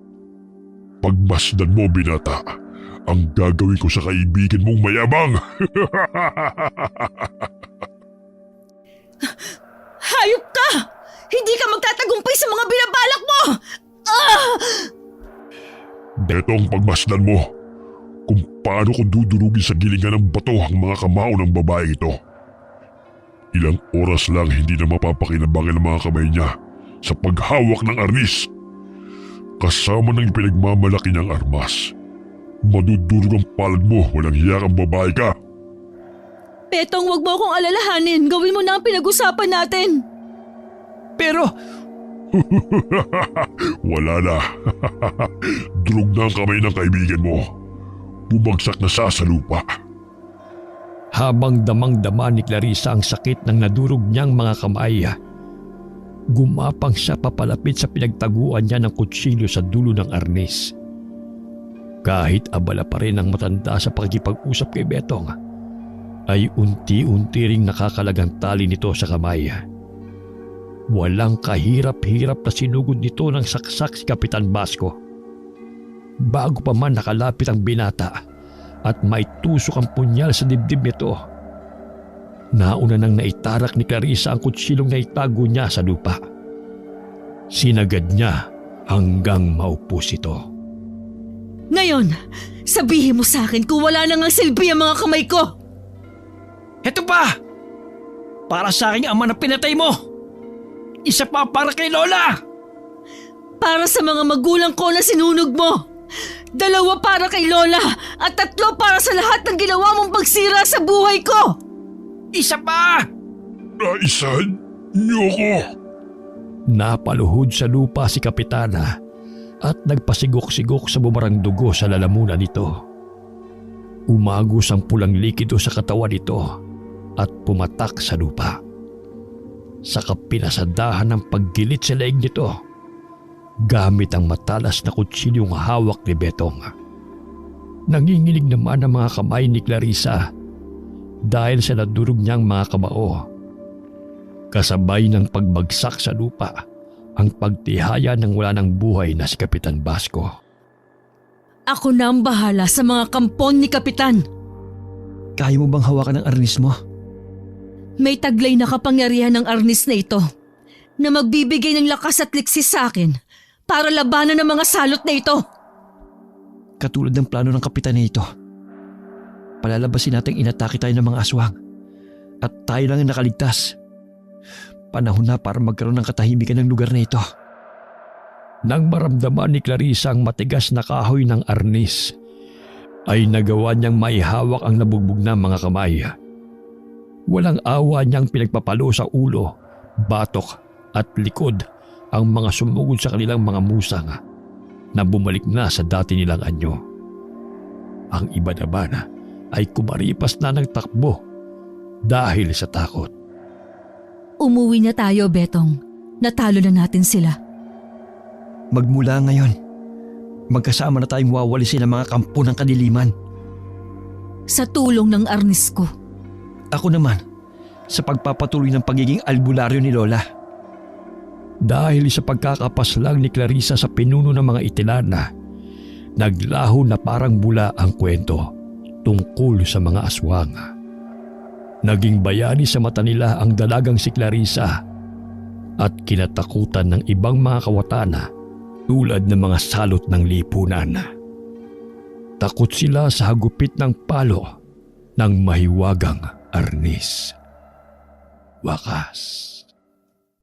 Pagmasdan mo, binata, ang gagawin ko sa kaibigan mong mayabang. Hayop ka! Hindi ka magtatagumpay sa mga binabalak mo! Betong, pagmasdan mo kung paano ko dudurugin sa gilingan ng bato ang mga kamao ng babae ito. Ilang oras lang hindi na mapapakinabangin ang mga kamay niya sa paghawak ng arnis. Kasama ng pinagmamalaki niyang armas. Madudurog ang palad mo, walang hiya kang babae ka. Betong, wag mo akong alalahanin. Gawin mo na ang pinag-usapan natin. Pero Wala na. Durog na ang kamay ng kaibigan mo. Bumagsak na siya sa lupa. Habang damang-dama ni Clarissa ang sakit ng nadurog niyang mga kamay, gumapang siya papalapit sa pinagtaguan niya ng kutsilyo sa dulo ng arnis. Kahit abala pa rin ang matanda sa pakikipag-usap kay Betong, ay unti-unti ring nakakalagang tali nito sa kamay. Walang kahirap-hirap na sinugod nito ng saksak si Kapitan Basco. Bago pa man nakalapit ang binata at may tusok ang punyal sa dibdib nito, nauna nang naitarak ni Clarissa ang kutsilong naitago niya sa lupa. Sinagad niya hanggang maupos ito. Ngayon, sabihin mo sa akin kung wala nang ang silbi ang mga kamay ko. heto pa! Para sa aking ama na pinatay mo! Isa pa para kay Lola! Para sa mga magulang ko na sinunog mo. 2 para kay Lola at 3 para sa lahat ng ginawa mong pagsira sa buhay ko. Isa pa! Naisan niyo ko. Napaluhod sa lupa si Kapitana at nagpasigok-sigok sa bumarang dugo sa lalamunan nito. Umagos ang pulang likido sa katawan nito at pumatak sa lupa. Saka pinasadahan ng paggilit sa leeg nito gamit ang matalas na kutsilyong hawak ni Betong. Nanginginig naman ang mga kamay ni Clarissa dahil sa nadurog niyang mga kamao. Kasabay ng pagbagsak sa lupa ang pagtihaya ng wala ng buhay na si Kapitan Basco. Ako na ang bahala sa mga kampon ni Kapitan. Kaya mo bang hawakan ang arnis mo? May taglay na kapangyarihan ng arnis na ito na magbibigay ng lakas at liksis sa akin para labanan ng mga salot na ito. Katulad ng plano ng kapitan na ito. Palalabasin nating inatake tayo ng mga aswang at tayo lang ang nakaligtas. Panahon na para magkaroon ng katahimikan ng lugar na ito. Nang maramdaman ni Clarissa ang matigas na kahoy ng arnis, ay nagawa niyang maihawak ang nabugbog na mga kamay. Walang awa niyang pinagpapalo sa ulo, batok at likod ang mga sumugod sa kanilang mga musang na bumalik na sa dati nilang anyo. Ang iba naman ay kumaripas na ng takbo dahil sa takot. Umuwi na tayo, Betong. Natalo na natin sila. Magmula ngayon, magkasama na tayong wawalisin ang mga kampo ng kadiliman. Sa tulong ng arnis ko. Ako naman, sa pagpapatuloy ng pagiging albularyo ni Lola. Dahil sa pagkakapaslang ni Clarissa sa pinuno ng mga itinana, naglaho na parang bula ang kwento tungkol sa mga aswang. Naging bayani sa mata nila ang dalagang si Clarissa at kinatakutan ng ibang mga kawatana tulad ng mga salot ng lipunan. Takot sila sa hagupit ng palo ng mahiwagang arnis. Wakas.